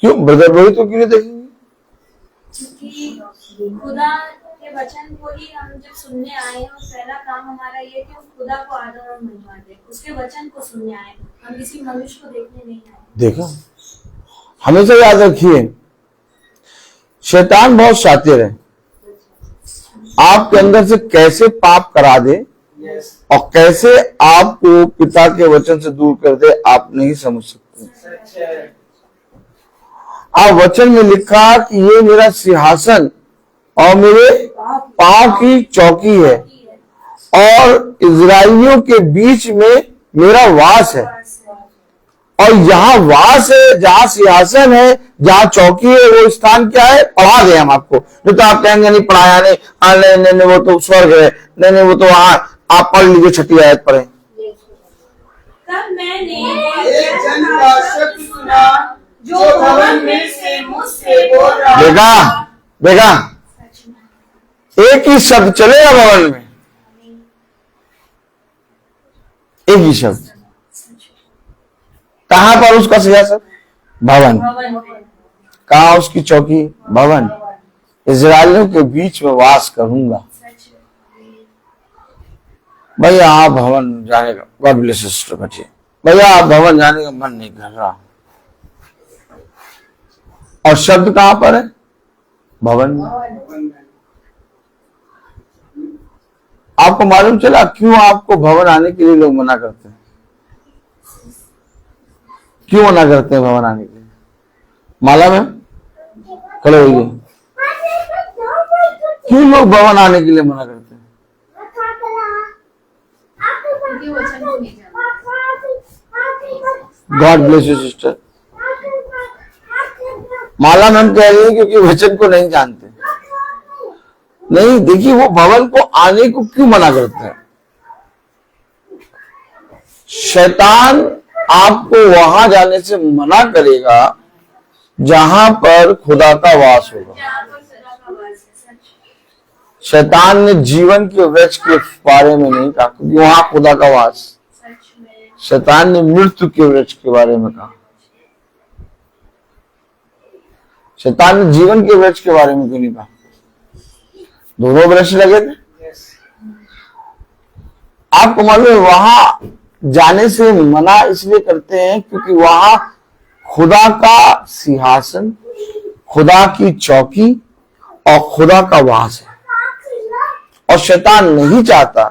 क्यों ब्रदर रोहित को क्यों नहीं देखेंगे? क्योंकि खुदा के वचन को ही हम जब सुनने आए हैं, और पहला काम हमारा ये कि हम खुदा को आदर और महिमा दें, उसके वचन को सुनने आए, हम किसी मनुष्य को देखने नहीं आए। देखो, हमेशा याद रखिए, शैतान बहुत शातिर है। आपके अंदर से कैसे पाप करा दे Yes. और कैसे आपको पिता के वचन से दूर कर दे, आप नहीं समझ सकते। सच है। आप वचन में लिखा कि ये मेरा सिंहासन और मेरे पांव की चौकी है और इजराइलियों के बीच में मेरा वास है। और यहाँ वास है, जहाँ सिंहासन है, जहाँ चौकी है, वो स्थान क्या है? पढ़ा दे हम आपको। नहीं तो आप कहेंगे नहीं पढ़ाया नहीं, हाँ नहीं वो तो स्वर्ग है, नहीं वो तो वहां। आप पढ़ लीजिए 6ठी आयत पढ़े। तब मैंने एक जन का शब्द सुना जो भवन में से मुझसे बोल रहा देखा एक ही शब्द चलेगा भवन में, एक ही शब्द। कहां पर उसका सिंहासन? भवन। भवन कहाँ उसकी चौकी? भवन। इजरायलियों के बीच में वास करूंगा। भैया आप भवन जाने का, गॉड ब्लेस सिस्टर बच्चे, भैया आप भवन जाने का मन नहीं कर रहा। और शब्द कहां पर है? भवन में। आपको मालूम चला क्यों आपको भवन आने के लिए लोग मना करते हैं? क्यों मना करते हैं भवन आने के लिए? मालूम है? खड़े होइए। क्यों लोग भवन आने के लिए मना करते हैं? क्योंकि वचन को नहीं जानते। God bless you sister. Mala ma'am कह रही है क्योंकि वचन को नहीं जानते। नहीं, देखिए वो भवन को आने को क्यों मना करते हैं? शैतान आपको वहां जाने से मना करेगा जहां पर खुदा का वास होगा। जहाँ पर सदा का वास है। सच शैतान ने जीवन के वृक्ष के बारे में नहीं कहा क्योंकि वहां खुदा का वास। सच में शैतान ने मृत्यु के वृक्ष के बारे में कहा। शैतान ने जीवन के वृक्ष के बारे में क्यों नहीं कहा? दोनों वृक्ष लगे थे। आपको मालूम है वहां जाने से मना इसलिए करते हैं क्योंकि वहां खुदा का सिंहासन, खुदा की चौकी और खुदा का वास है। और शैतान नहीं चाहता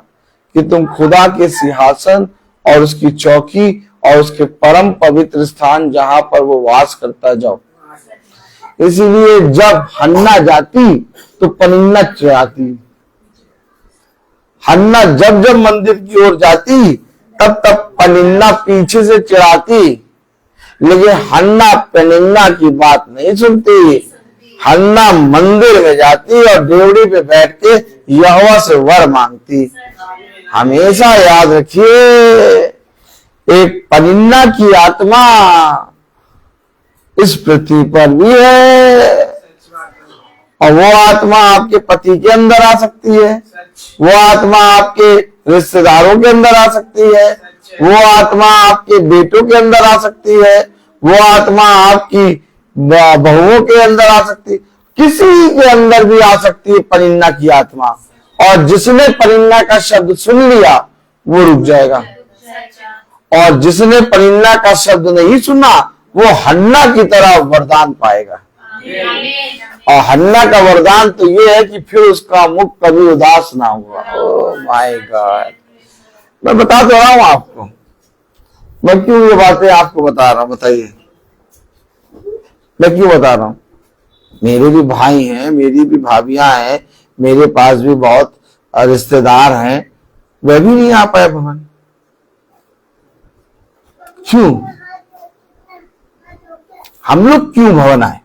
कि तुम खुदा के सिंहासन और उसकी चौकी और उसके परम पवित्र स्थान जहां पर वो वास करता जाओ। इसीलिए जब हन्ना जाती तो पनिन्ना चढ़ाती। हन्ना जब जब मंदिर की ओर जाती तब तब पनिन्ना पीछे से चढ़ाती, लेकिन हन्ना पनिन्ना की बात नहीं सुनती। हन्ना मंदिर में जाती और डेवड़ी पे बैठ के यहोवा से वर मांगती। हमेशा याद रखिए, एक पनिन्ना की आत्मा इस पृथ्वी पर भी है और वो आत्मा आपके पति के अंदर आ सकती है, वो आत्मा आपके रिश्तेदारों के अंदर आ सकती है, वो आत्मा आपके बेटों के अंदर आ सकती है, वो आत्मा आपकी बहुओं के अंदर आ सकती है, किसी के अंदर भी आ सकती है पनिन्ना की आत्मा। और जिसने पनिन्ना का शब्द सुन लिया वो रुक जाएगा, और जिसने पनिन्ना का शब्द नहीं सुना वो हन्ना की तरह वरदान पाएगा। और हन्ना का वरदान तो ये है कि फिर उसका मुख कभी उदास ना हुआ। ओह माय गॉड, मैं बता तो रहा हूं आपको, मैं क्यों ये बातें आपको बता रहा हूं? बताइए मैं क्यों बता रहा हूं? मेरे भी भाई हैं, मेरी भी भाभियां हैं, मेरे पास भी बहुत रिश्तेदार हैं, वह भी नहीं आ पाए भवन। क्यों? हम लोग क्यों भवन आए?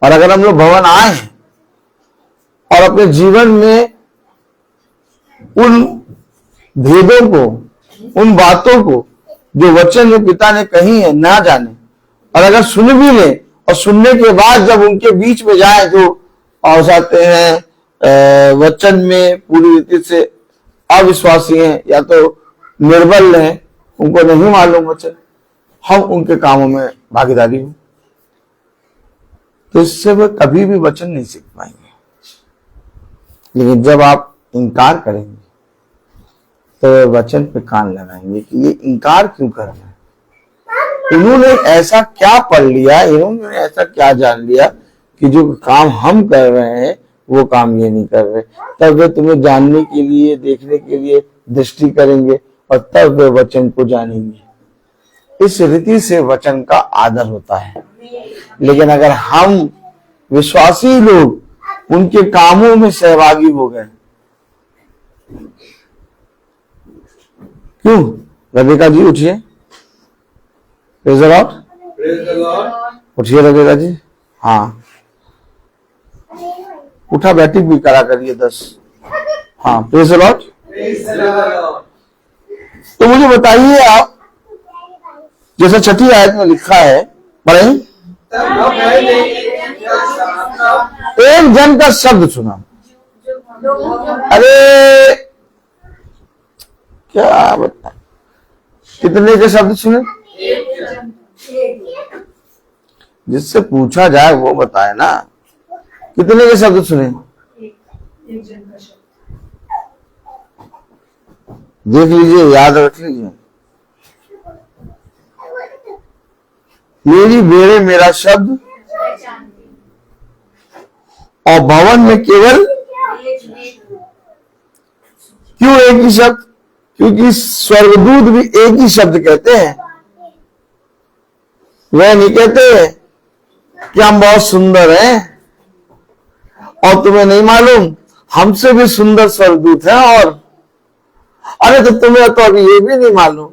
और अगर हम लोग भवन आए हैं और अपने जीवन में उन भेदों को, उन बातों को जो वचन में पिता ने कही है ना जाने, और अगर सुन भी ले और सुनने के बाद जब उनके बीच में जाए जो औसाते हैं वचन में पूरी रीति से अविश्वासी हैं या तो निर्बल हैं, उनको नहीं मालूम वचन, हम उनके कामों में भागीदारी हो तो इससे वे कभी भी वचन नहीं सीख पाएंगे। लेकिन जब आप इनकार करेंगे तो वे वचन पे कान लगाएंगे कि ये इनकार क्यों कर रहे हैं, इन्होंने ऐसा क्या पढ़ लिया, इन्होंने ऐसा क्या जान लिया कि जो काम हम कर रहे हैं वो काम ये नहीं कर रहे। तब वे तुम्हें जानने के लिए, देखने के लिए दृष्टि करेंगे और तब वे वचन को जानेंगे। इस रीति से वचन का आदर होता है। लेकिन अगर हम विश्वासी लोग उनके कामों में सहभागी हो गए, क्यों? रबिका जी उठिए, प्रेज़ द लॉर्ड, उठिए रबिका जी। हाँ उठा बैठी भी करा करिए 10। हाँ प्रेज़ द लॉर्ड। तो मुझे बताइए आप, जैसा 6ठी आयत में लिखा है, पढ़ें। एक जन का शब्द सुना। अरे क्या बता, कितने के शब्द सुने? जिससे पूछा जाए वो बताए ना। कितने के शब्द सुने? एक जन का शब्द। देख लीजिए, याद रख लीजिए। मेरी बेड़े मेरा शब्द और भवन में केवल क्यों एक ही शब्द? क्योंकि स्वर्गदूत भी एक ही शब्द कहते हैं। वह नहीं कहते कि हम बहुत सुंदर हैं और तुम्हें नहीं मालूम हमसे भी सुंदर स्वर्गदूत हैं। और अरे तो तुम्हें तो अभी ये भी नहीं मालूम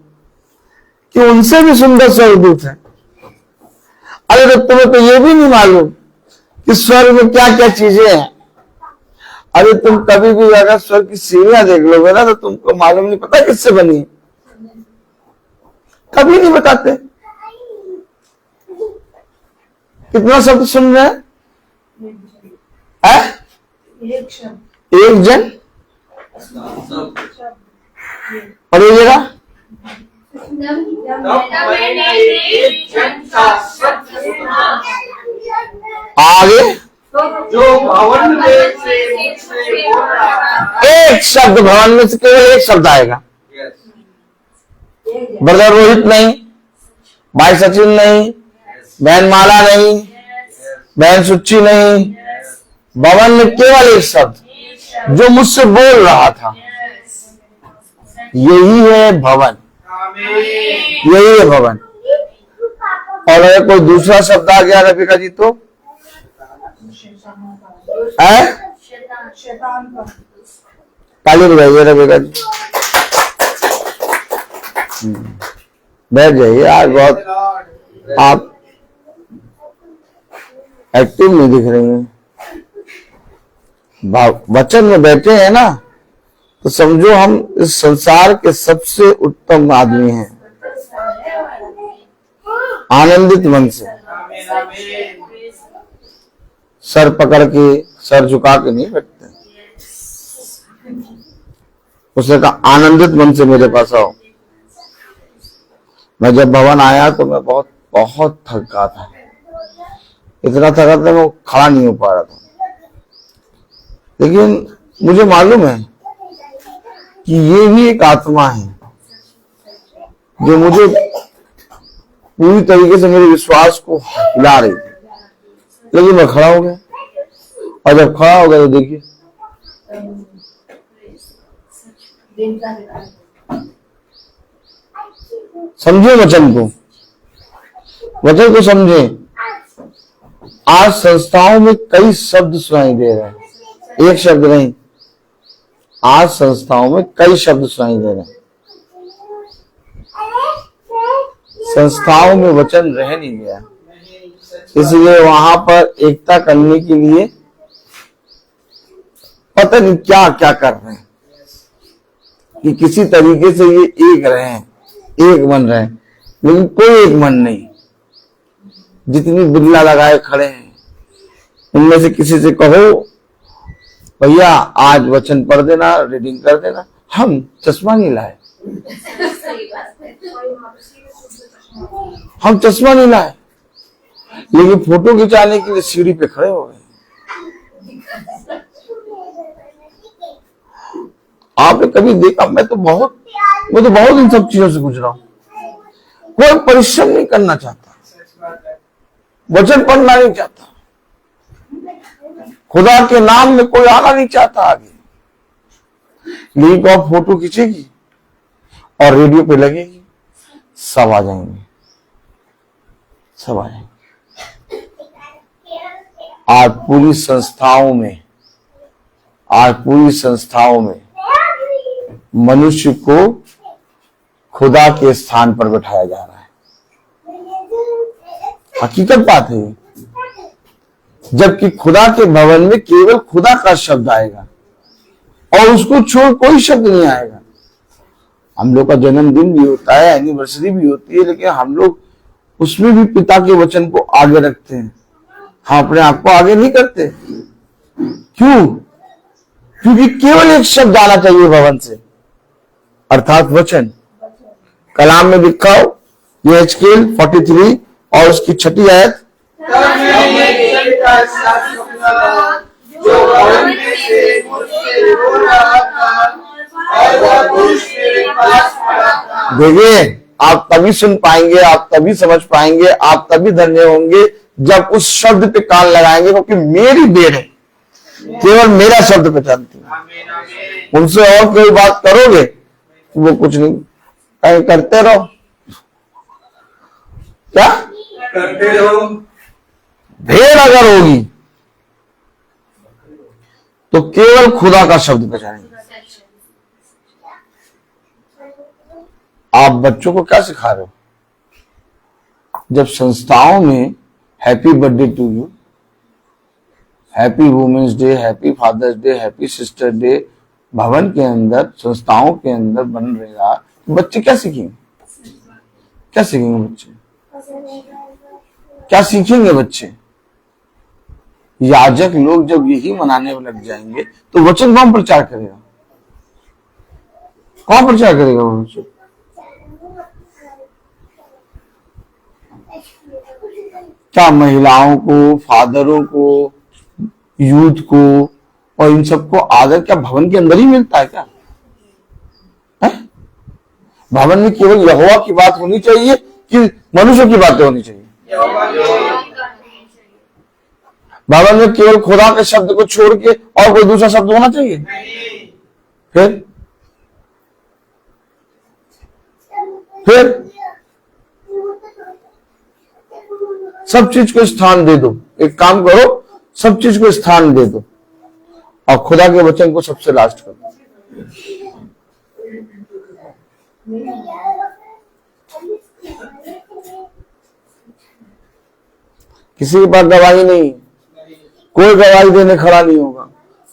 कि उनसे भी सुंदर स्वर्गदूत हैं। अरे तो तुम्हें तो ये भी नहीं मालूम कि स्वर्ग में क्या क्या चीजें हैं। अरे तुम कभी भी अगर स्वर्ग की सीढ़ियां देख लोगे ना तो तुमको मालूम नहीं पता किससे बनी है। कभी नहीं बताते। कितना शब्द सुन रहे हैं? एक शब्द, एक जन और ये जगह आगे जो भवन में से बोल रहा था। एक शब्द, भवन में से केवल एक शब्द आएगा। ब्रदर रोहित नहीं, भाई सचिन नहीं, बहन माला नहीं, बहन सुच्ची नहीं, भवन में केवल एक शब्द जो मुझसे बोल रहा था। यही है भवन, यही है भवन। और अगर कोई दूसरा शब्द आ गया रफिका जी तो शैतान का। ताली बजाइए रफिका जी। बैठ जाइए। आज बहुत आप एक्टिव नहीं दिख रही हैं। वचन में बैठे हैं ना तो समझो हम इस संसार के सबसे उत्तम आदमी हैं। आनंदित मन से, सर पकड़ के, सर झुका के नहीं बैठते। उसने कहा आनंदित मन से मेरे पास आओ। मैं जब भवन आया तो मैं बहुत बहुत थका था। इतना थका था मैं खड़ा नहीं हो पा रहा था। लेकिन मुझे मालूम है कि ये भी एक आत्मा है जो मुझे पूरी तरीके से मेरे विश्वास को हिला रही थी। लेकिन मैं खड़ा हो गया और जब खड़ा हो गया तो देखिए समझे वचन को, वचन को समझे। आज संस्थाओं में कई शब्द सुनाई दे रहे हैं, एक शब्द नहीं। आज संस्थाओं में कई शब्द सुनाई दे रहे हैं। संस्थाओं में वचन रह नहीं गया, इसलिए वहां पर एकता करने के लिए पता नहीं क्या क्या कर रहे हैं कि किसी तरीके से ये एक रहे, एक मन रहे। लेकिन कोई एक मन नहीं। जितनी बिल्ला लगाए खड़े हैं उनमें से किसी से कहो भैया आज वचन पढ़ देना, रीडिंग कर देना। हम चश्मा नहीं लाए, हम चश्मा नहीं लाए, लेकिन फोटो खिंचाने के लिए सीढ़ी पे खड़े हो गए। आपने कभी देखा? मैं तो बहुत इन सब चीजों से गुजरा हूं। कोई परिश्रम नहीं करना चाहता, वचन पढ़ना नहीं चाहता, खुदा के नाम में कोई आना नहीं चाहता आगे। लेकिन आप फोटो खींचेगी और रेडियो पे लगेगी, सब आ जाएंगे, सब आ जाएंगे। आज पूरी संस्थाओं में मनुष्य को खुदा के स्थान पर बैठाया जा रहा है। हकीकत बात है। जबकि खुदा के भवन में केवल खुदा का शब्द आएगा और उसको छोड़ कोई शब्द नहीं आएगा। हम लोग का जन्मदिन भी होता है, एनिवर्सरी भी होती है, लेकिन हम लोग उसमें भी पिता के वचन को आगे रखते हैं। हम अपने आप को आगे नहीं करते। क्यों? क्योंकि केवल एक शब्द आना चाहिए भवन से, अर्थात वचन। कलाम में लिखा हो यहेजकेल 43 और उसकी 6 आयत, तब मैंने देखा ऐसा स्वप्न, जो भवन में से मुझसे हो रहा था और वह पुरुष मेरे पास खड़ा था। देखिए, आप तभी सुन पाएंगे, आप तभी समझ पाएंगे, आप तभी धन्य होंगे जब उस शब्द पे कान लगाएंगे, क्योंकि मेरी देर है, केवल मेरा शब्द पहचानती है। आमीन, आमीन। उनसे और कोई बात करोगे वो कुछ नहीं, कहीं करते रहो, क्या करते रहो। भेड़ अगर होगी तो केवल खुदा का शब्द पहचानेंगे। आप बच्चों को क्या सिखा रहे हो? जब संस्थाओं में happy birthday to you, happy women's day, happy father's day, happy sister day भवन के अंदर, संस्थाओं के अंदर बन रहेगा, तो बच्चे क्या सीखेंगे? क्या सीखेंगे बच्चे? क्या सीखेंगे बच्चे? याजक लोग जब यही मनाने में लग जाएंगे तो वचन कौन प्रचार करेगा? कौन प्रचार करेगा वो वचन? क्या महिलाओं को, फादरों को, यूथ को और इन सबको आदर क्या भवन के अंदर ही मिलता है क्या? है? भवन में केवल यहोवा की बात होनी चाहिए कि मनुष्यों की बातें होनी चाहिए? भवन में केवल खुदा के शब्द को छोड़ के और कोई दूसरा शब्द होना चाहिए? फिर सब चीज को स्थान दे दो। एक काम करो, सब चीज को स्थान दे दो और खुदा के वचन को सबसे लास्ट कर दो। किसी के पास गवाही नहीं, कोई गवाही देने खड़ा नहीं होगा,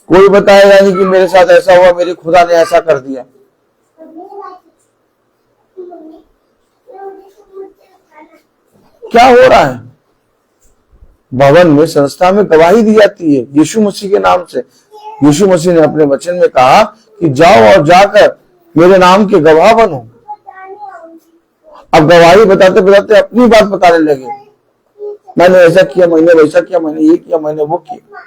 कोई बताएगा नहीं कि मेरे साथ ऐसा हुआ, मेरे खुदा ने ऐसा कर दिया। क्या हो रहा है? भवन में, संस्था में गवाही दी जाती है यीशु मसीह के नाम से। यीशु मसीह ने अपने वचन में कहा कि जाओ और जाकर मेरे नाम के गवाह बनो। अब गवाही बताते बताते अपनी बात बताने लगे, मैंने ऐसा किया, मैंने वैसा किया, मैंने ये किया, मैंने वो किया।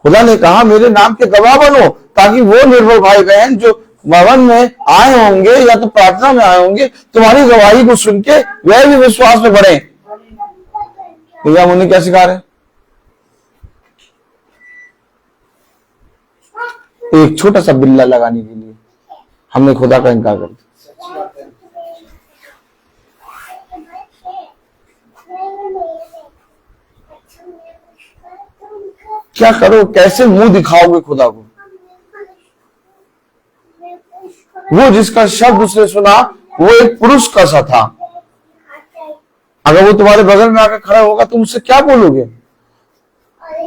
खुदा ने कहा मेरे नाम के गवाह बनो, ताकि वो निर्बल भाई बहन जो भवन में आए होंगे या तो प्रार्थना में आए होंगे, तुम्हारी गवाही को सुन के वह भी विश्वास में बढ़े। भैया मुझे क्या सिखा रहे? एक छोटा सा बिल्ला लगाने के लिए हमने खुदा का इनकार कर दिया। क्या करो, कैसे मुंह दिखाओगे खुदा को? वो जिसका शब्द उसने सुना वो एक पुरुष का सा था। अगर वो तुम्हारे बगल में आकर खड़ा होगा तुम उससे क्या बोलोगे?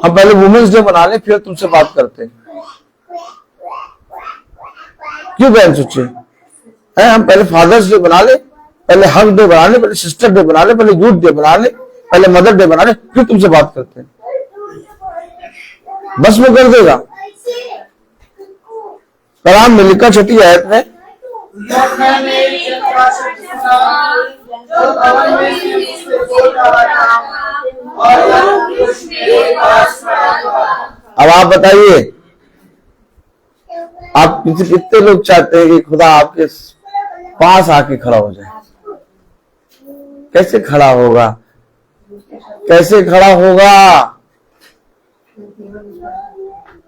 हम पहले वुमेन्स डे मना ले, फिर तुमसे बात करते हैं। क्यों बहन सोचे? हम पहले फादर्स डे बना ले, पहले हग डे बना ले, पहले सिस्टर डे बना ले, पहले यूथ डे बना ले, पहले मदर डे बना ले, फिर तुमसे बात करते हैं। बस वो कर देगा। कलाम में लिखा छठी आयत में, अब आप बताइए, आप कितने लोग चाहते हैं कि खुदा आपके पास आके खड़ा हो जाए? कैसे खड़ा होगा? कैसे खड़ा होगा?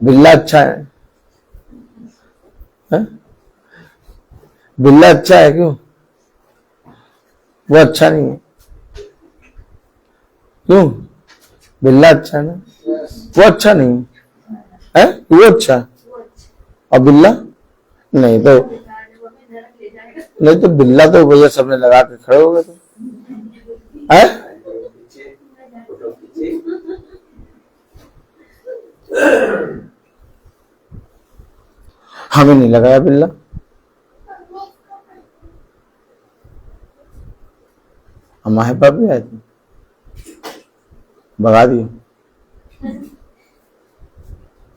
बिल्ला अच्छा है? बिल्ला अच्छा है क्यों? वो अच्छा नहीं है क्यों? बिल्ला अच्छा है ना, वो अच्छा नहीं है, वो अच्छा है और बिल्ला नहीं। तो बिल्ला तो भैया सबने लगा के खड़े हो गए तो है। हमें नहीं लगाया बिल्ला, हमारे पास भी आए थे, भगा दिए,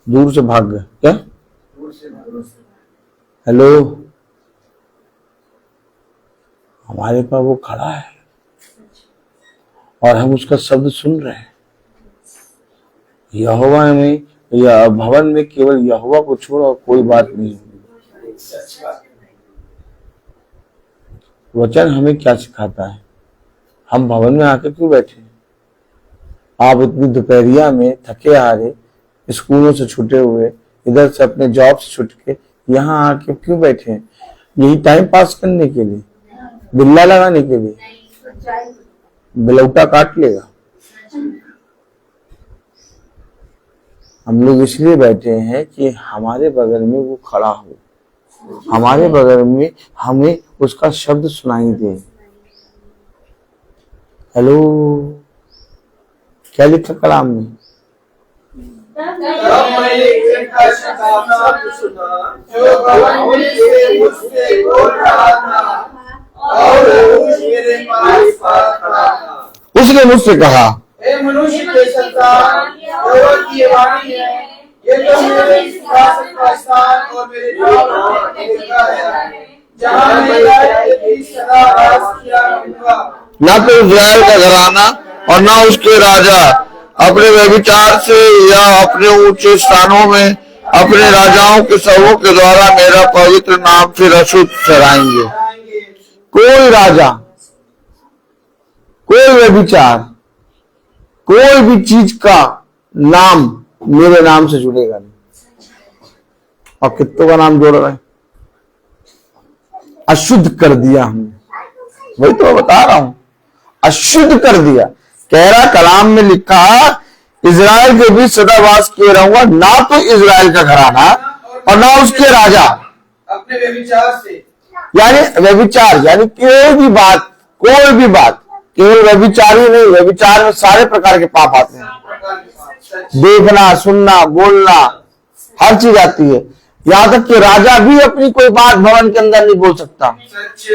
दूर से भाग गए। क्या? हेलो, हमारे पास वो खड़ा है, और हम उसका शब्द सुन रहे हैं। यहोवा में या भवन में केवल यहोवा को छोड़ और कोई बात नहीं होगी। सच बात। वचन हमें क्या सिखाता है? हम भवन में आकर क्यों बैठे? आप इतनी दोपहरिया में थके हारे, स्कूलों से छूटे हुए, इधर से अपने जॉब से छूट के यहाँ आके क्यों बैठे हैं? यही टाइम पास करने के लिए, बिल्ला लगाने के लिए? बिलौटा काट लेगा। हम लोग इसलिए बैठे हैं कि हमारे बगल में वो खड़ा हो, हमारे बगल में हमें उसका शब्द सुनाई दे। हेलो, क्या लिखा कलाम में? तब मैंने एक ऐसा शब्द सुना जो भवन से मुझसे बोल रहा था और वो मेरे पास खड़ा था। उसने मुझसे कहा, हे मनुष्य के संतान, यहोवा की वाणी है, ये तो मेरे सिंहासन का स्थान और मेरे ठाकुर की जगह है, जहाँ मैं राज सदा वास किया करूँगा। ना तो इज़राइल का घराना और ना उसके राजा अपने व्यभिचार से या अपने ऊंचे स्थानों में अपने राजाओं के सबों के द्वारा मेरा पवित्र नाम फिर अशुद्ध ठहराएंगे। कोई राजा, कोई व्यभिचार, कोई भी चीज का नाम मेरे नाम से जुड़ेगा नहीं। और कितनों का नाम जोड़ रहे हैं? अशुद्ध कर दिया हमने। वही तो मैं बता रहा हूं, अशुद्ध कर दिया। कह रहा कलाम में लिखा, इज़राइल के बीच सदा वास किए रहूंगा, ना तो इज़राइल का घराना और ना उसके राजा अपने व्यभिचार से, यानी व्यभिचार यानी कोई भी बात, केवल व्यभिचार ही नहीं, व्यभिचार में सारे प्रकार के पाप आते हैं। देखना, सुनना, बोलना, हर चीज आती है। यहाँ तक कि राजा भी अपनी कोई बात भवन के अंदर नहीं बोल सकता। सच।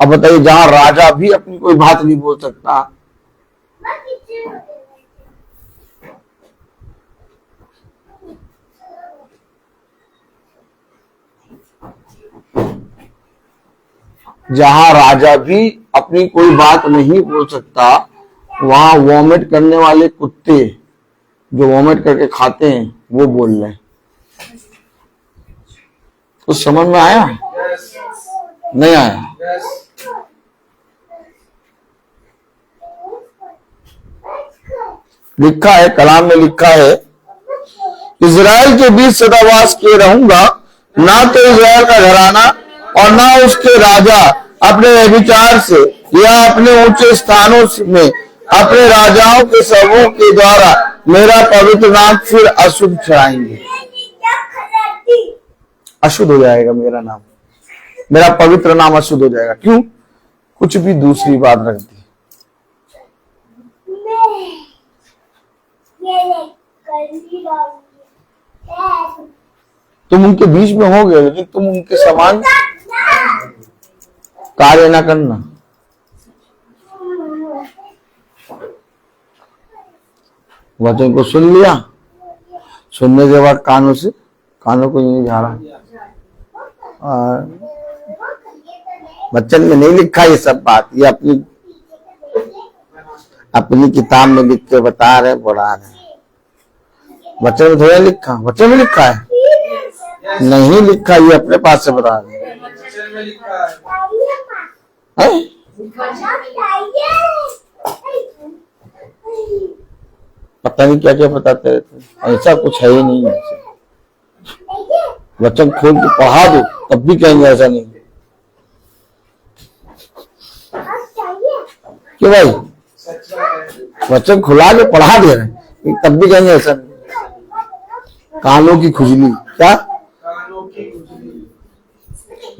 अब बताइए, जहां राजा भी अपनी कोई बात नहीं बोल सकता, जहां राजा भी अपनी कोई बात नहीं बोल सकता, वहां वॉमिट करने वाले कुत्ते जो वॉमिट करके खाते हैं वो बोल रहे हैं। कुछ समझ में आया? नहीं आया? लिखा है, कलाम में लिखा है, इज़राइल के बीच सदा वास किए रहूंगा, ना तो इज़राइल का घराना और ना उसके राजा अपने व्यभिचार से या अपने ऊंचे स्थानों में अपने राजाओं के सबों के द्वारा मेरा पवित्र नाम फिर अशुद्ध ठहराएंगे। अशुद्ध हो जाएगा मेरा नाम, मेरा पवित्र नाम अशुद्ध हो जाएगा। क्यों? कुछ भी दूसरी बात रख दी। तुम उनके बीच में हो गए, लेकिन तुम उनके समान कार्य ना करना। वचन को सुन लिया, सुनने के बाद कानों को नहीं जा रहा। और वचन में नहीं लिखा ये सब बात, ये अपनी किताब में लिख के बता रहे, पढ़ा रहे। वचन में थोड़ा लिखा, वचन में लिखा है? नहीं लिखा, ये अपने पास से बता रहे हैं। पता नहीं क्या क्या बताते रहते, ऐसा कुछ है ही नहीं। वचन खोल के पढ़ा दो तब भी कहेंगे ऐसा नहीं। क्यों भाई? वचन खुला के पढ़ा दे रहे तब भी कहेंगे ऐसा नहीं। कानों की खुजली, क्या? कानों की खुजली।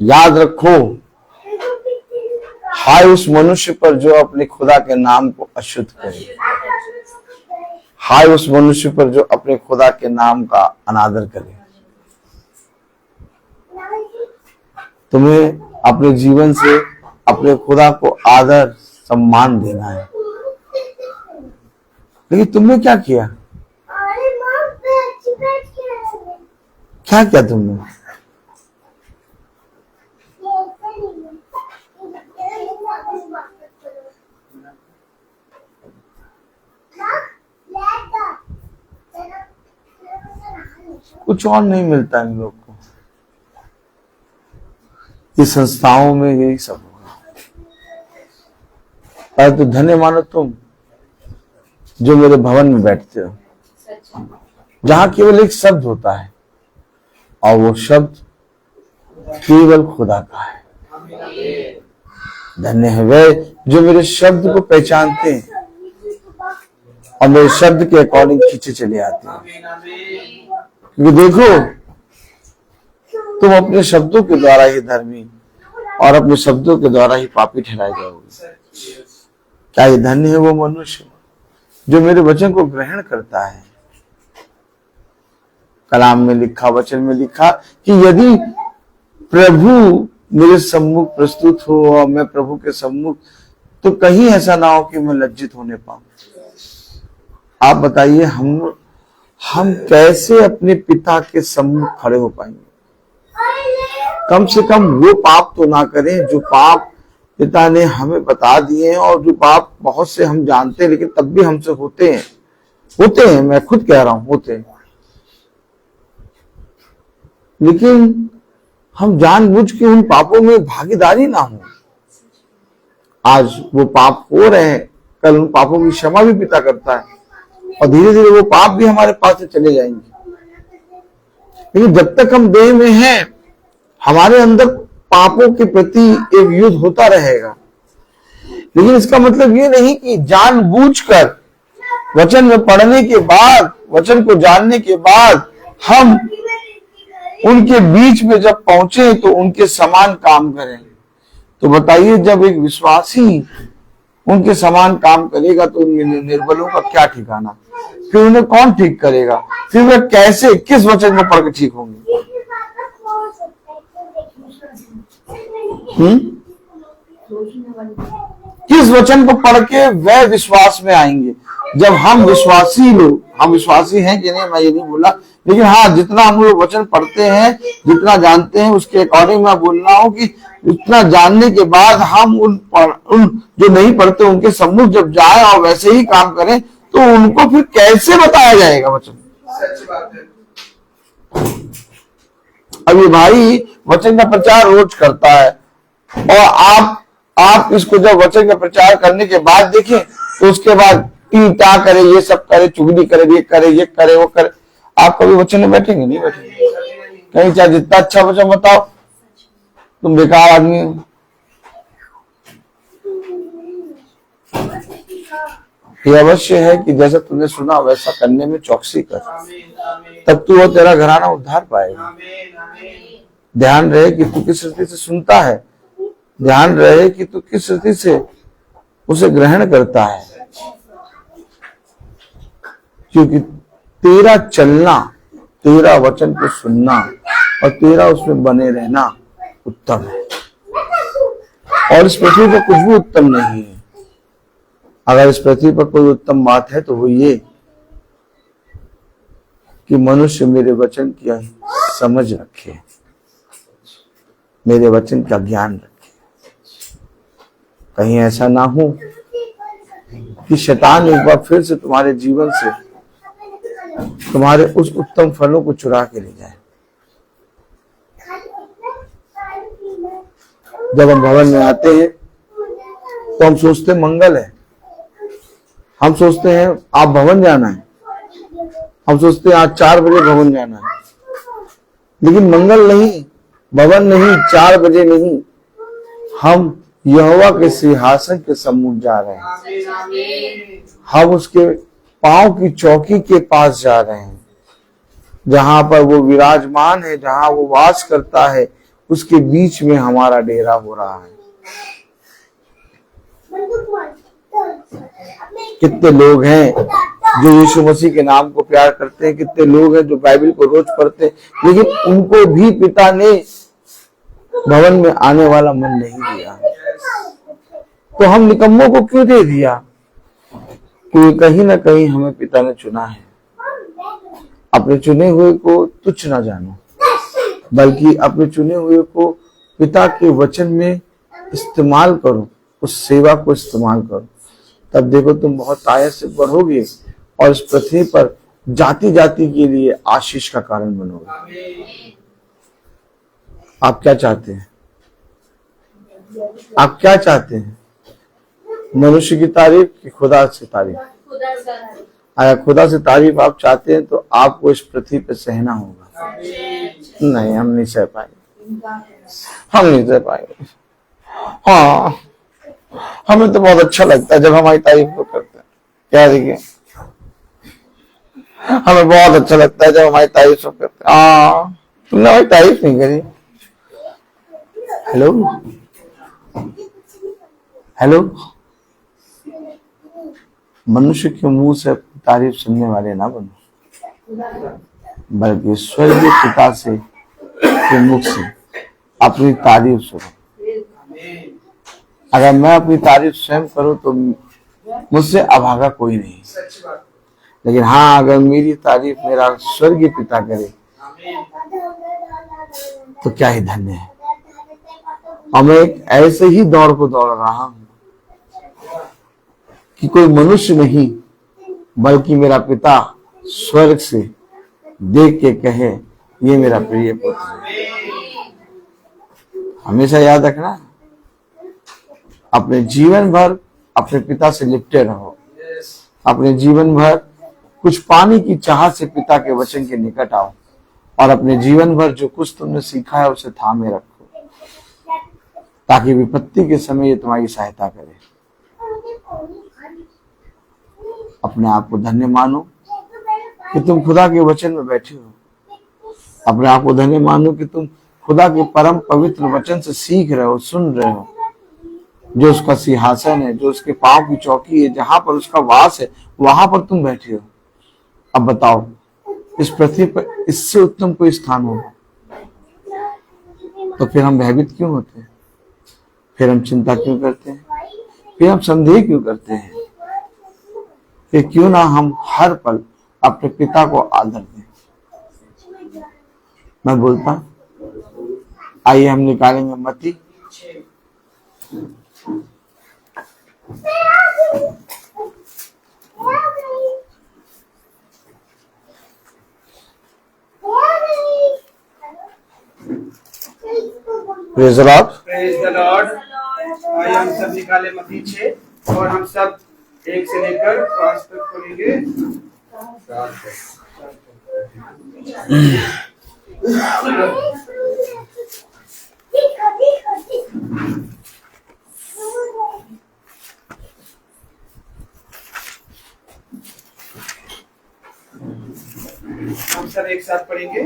याद रखो, हाय उस मनुष्य पर जो अपने खुदा के नाम को अशुद्ध करे। हाय उस मनुष्य पर जो अपने खुदा के नाम का अनादर करे। तुम्हें अपने जीवन से अपने खुदा को आदर सम्मान देना है। लेकिन तुमने क्या किया? क्या किया तुमने? कुछ और नहीं मिलता इन लोग को। इस संस्थाओं में यही सब होगा। तो धन्य मानो तुम जो मेरे भवन में बैठते हो, जहां केवल एक शब्द होता है और वो शब्द केवल खुदा का है। धन्य है वे जो मेरे शब्द को पहचानते हैं और मेरे शब्द के अकॉर्डिंग खींचे चले आते हैं। क्योंकि देखो, तुम अपने शब्दों के द्वारा ही धर्मी और अपने शब्दों के द्वारा ही पापी ठहराए जाओगे। क्या ये धन्य है वो मनुष्य जो मेरे वचन को ग्रहण करता है। कलाम में लिखा, वचन में लिखा कि यदि प्रभु मेरे सम्मुख प्रस्तुत हो और मैं प्रभु के सम्मुख, तो कहीं ऐसा ना हो कि मैं लज्जित होने पाऊं। आप बताइए, हम कैसे अपने पिता के सम्मुख खड़े हो पाएंगे? कम से कम वो पाप तो ना करें जो पाप पिता ने हमें बता दिए हैं, और जो पाप बहुत से हम जानते हैं लेकिन तब भी हमसे होते हैं। मैं खुद कह रहा हूं, होते हैं। लेकिन हम जानबूझ के उन पापों में भागीदारी ना हो। आज वो पाप हो रहे हैं, कल उन पापों की क्षमा भी पिता करता है और धीरे धीरे वो पाप भी हमारे पास से चले जाएंगे। लेकिन जब तक हम देह में हैं, हमारे अंदर पापों के प्रति एक युद्ध होता रहेगा। लेकिन इसका मतलब ये नहीं कि जानबूझकर वचन में पढ़ने के बाद, वचन को जानने के बाद हम उनके बीच में जब पहुंचे तो उनके समान काम करें। तो बताइए, जब एक विश्वासी उनके समान काम करेगा तो उन निर्बलों का क्या ठिकाना? फिर उन्हें कौन ठीक करेगा? फिर वे कैसे, किस वचन में पढ़ के ठीक होंगे? किस वचन को पढ़ के वह विश्वास में आएंगे? जब हम विश्वासी लोग, हम विश्वासी हैं कि नहीं, मैं ये नहीं बोला, लेकिन हाँ, जितना हम लोग वचन पढ़ते हैं, जितना जानते हैं, उसके अकॉर्डिंग मैं बोल रहा हूँ कि इतना जानने के बाद हम उन जो नहीं पढ़ते उनके सम्मुख जब जाए और वैसे ही काम करें, तो उनको फिर कैसे बताया जाएगा वचन? सच बात है। अब ये भाई वचन का प्रचार रोज करता है, और आप इसको जब वचन का प्रचार करने के बाद देखें तो उसके बाद टीटा करे, ये सब करे, चुगली करे, ये करे वो करे, आप कभी वचन में बैठेंगे? नहीं बैठेंगे। कहीं चाहे जितना अच्छा वचन बताओ, तुम बेकार आदमी हो। ये अवश्य है कि जैसा तुमने सुना वैसा करने में चौकसी कर, तब तू और तेरा घराना उद्धार पाएगा। ध्यान रहे कि तू किस रीति से सुनता है, ध्यान रहे कि तू किस रीति से उसे ग्रहण करता है, क्योंकि तेरा चलना, तेरा वचन को सुनना और तेरा उसमें बने रहना उत्तम है। और इस पृथ्वी पर कुछ भी उत्तम नहीं है। अगर इस पृथ्वी पर कोई उत्तम बात है तो वो ये कि मनुष्य मेरे वचन की समझ रखे, मेरे वचन का ज्ञान रखे। कहीं ऐसा ना हो कि शैतान एक बार फिर से तुम्हारे जीवन से तुम्हारे उस उत्तम फलों को चुरा के ले जाए। जब हम भवन में आते हैं तो हम सोचते हैं मंगल है, हम सोचते हैं आप भवन जाना है, हम सोचते हैं आज 4 बजे भवन जाना है, लेकिन मंगल नहीं, भवन नहीं, 4 बजे नहीं, हम यहोवा के सिंहासन के सम्मुख जा रहे हैं। हम उसके पांव की चौकी के पास जा रहे हैं, जहां पर वो विराजमान है, जहां वो वास करता है, उसके बीच में हमारा डेरा हो रहा है। कितने लोग हैं जो यीशु मसीह के नाम को प्यार करते हैं, कितने लोग हैं जो बाइबल को रोज पढ़ते हैं, लेकिन उनको भी पिता ने भवन में आने वाला मन नहीं दिया। तो हम निकम्मों को क्यों दे दिया? क्योंकि कहीं ना कहीं हमें पिता ने चुना है। अपने चुने हुए को तुच्छ ना जानो, बल्कि अपने चुने हुए को पिता के वचन में इस्तेमाल करो, उस सेवा को इस्तेमाल करो। तब देखो तुम बहुत आयत से बढ़ोगे और इस पृथ्वी पर जाति जाति के लिए आशीष का कारण बनोगे। आमीन। आप क्या चाहते हैं? आप क्या चाहते हैं? मनुष्य की तारीफ कि खुदा से तारीफ? अगर खुदा से तारीफ आप चाहते हैं तो आपको इस पृथ्वी पे सहना होगा। आमीन। नहीं, हम नहीं सह पाएंगे, हम नहीं सह पाएंगे। हाँ, हमें तो बहुत अच्छा लगता है जब हमारी तारीफ को करते हैं। क्या देखिए, हमें बहुत अच्छा लगता है जब हमारी तारीफ को करते हैं। हाँ, तुमने हमारी तारीफ नहीं करी। हेलो हेलो, मनुष्य के मुंह से तारीफ सुनने वाले ना बनो, बल्कि स्वर्गीय पिता से के मुख से अपनी तारीफ सुनो। आमीन। अगर मैं अपनी तारीफ स्वयं करूं तो मुझसे अभागा कोई नहीं, सच बात। लेकिन हाँ, अगर मेरी तारीफ मेरा स्वर्गीय पिता करे आमीन। तो क्या ही धन्य है। और मैं एक ऐसे ही दौड़ को दौड़ रहा हूं कि कोई मनुष्य नहीं बल्कि मेरा पिता स्वर्ग से देख के कहे, ये मेरा प्रिय पुत्र है। हमेशा याद रखना, अपने जीवन भर अपने पिता से लिपटे रहो। अपने जीवन भर कुछ पाने की चाहत से पिता के वचन के निकट आओ और अपने जीवन भर जो कुछ तुमने सीखा है उसे थामे रखो, ताकि विपत्ति के समय ये तुम्हारी सहायता करे। अपने आप को धन्य मानो कि तुम खुदा के वचन में बैठे हो। अपने आप को धन्य मानो कि तुम खुदा के परम पवित्र वचन से सीख रहे हो, सुन रहे हो। जो उसका सिंहासन है, जो उसके पांव की चौकी है, जहां पर उसका वास है, वहां पर तुम बैठे हो। अब बताओ, इस पृथ्वी पर इससे उत्तम कोई स्थान होगा? तो फिर हम भयभीत क्यों होते हैं? फिर हम चिंता क्यों करते हैं? फिर हम संदेह क्यों करते हैं? फिर क्यों ना हम हर पल अपने पिता को आदर दें? मैं बोलता, आइए हम निकालेंगे मत्ती praise the Lord. Praise the Lord. आइए हम सब निकाले मत्ती 6 और हम सब 1 से लेकर 5 तक पढ़ेंगे। हम सब एक साथ पढ़ेंगे।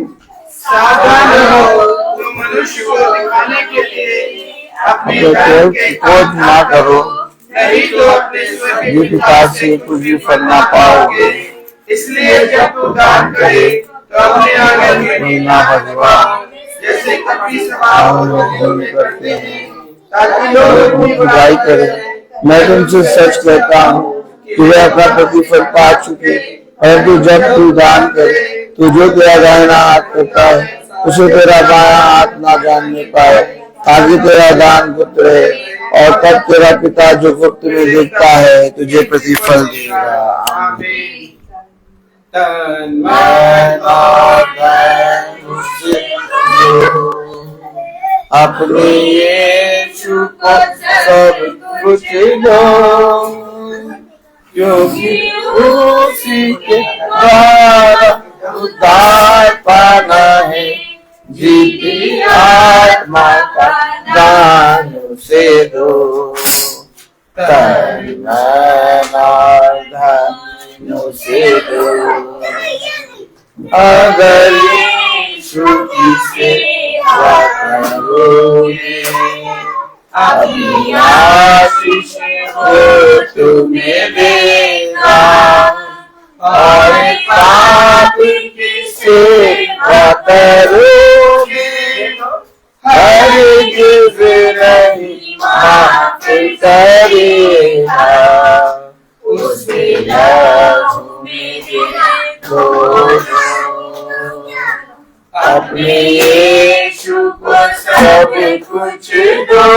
सावधान रहो, तुम मनुष्य को दिखाने के लिए अपने धन के क्रोध ना करो, नहीं तो अपने स्वर्गीय ये पिता से कुछ भी फल ना पाओगे। इसलिए जब तू दान करे तो अपने आंगन में ना भजवा, जैसे कपटी सभा में करते हैं, ताकि लोग अपनी बुराई करें। मैं तुमसे सच कहता हूँ कि वे अपना प्रतिफल पा चुके। परंतु जब तू दान करे तो जो तेरा दाहिना हाथ करता है उसे तेरा बायां हाथ ना जानने पाए, ताकि तेरा दान गुप्त रहे, और तब तेरा पिता जो गुप्त में देखता है तुझे प्रतिफल देगा। आमीन। तन मन और धन मुझसे अपने यीशु को सब कुछ दो, क्योंकि उसी के द्वारा उद्धार पाना है। जीती आत्मा का दान उसे दो। तन मन और धन उसे दो। अगर यीशु की सेवा करोगे, अपनी आशीष वो तुम्हें देगा, और पाप की सेवा करोगे हरगिज़ नहीं माफ करेगा। उसके लहू में देखो, अपने यीशु को सब कुछ दो,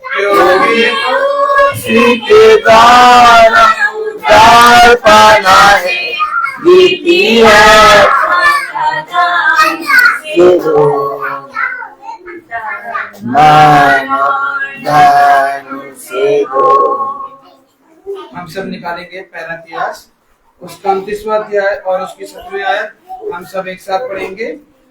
क्योंकि उसी के द्वारा उद्धार पाना है। है से दो। हम सब निकालेंगे पहला इतिहास, उसका 29वां अध्याय और उसकी 7वीं आयत हम सब एक साथ पढ़ेंगे।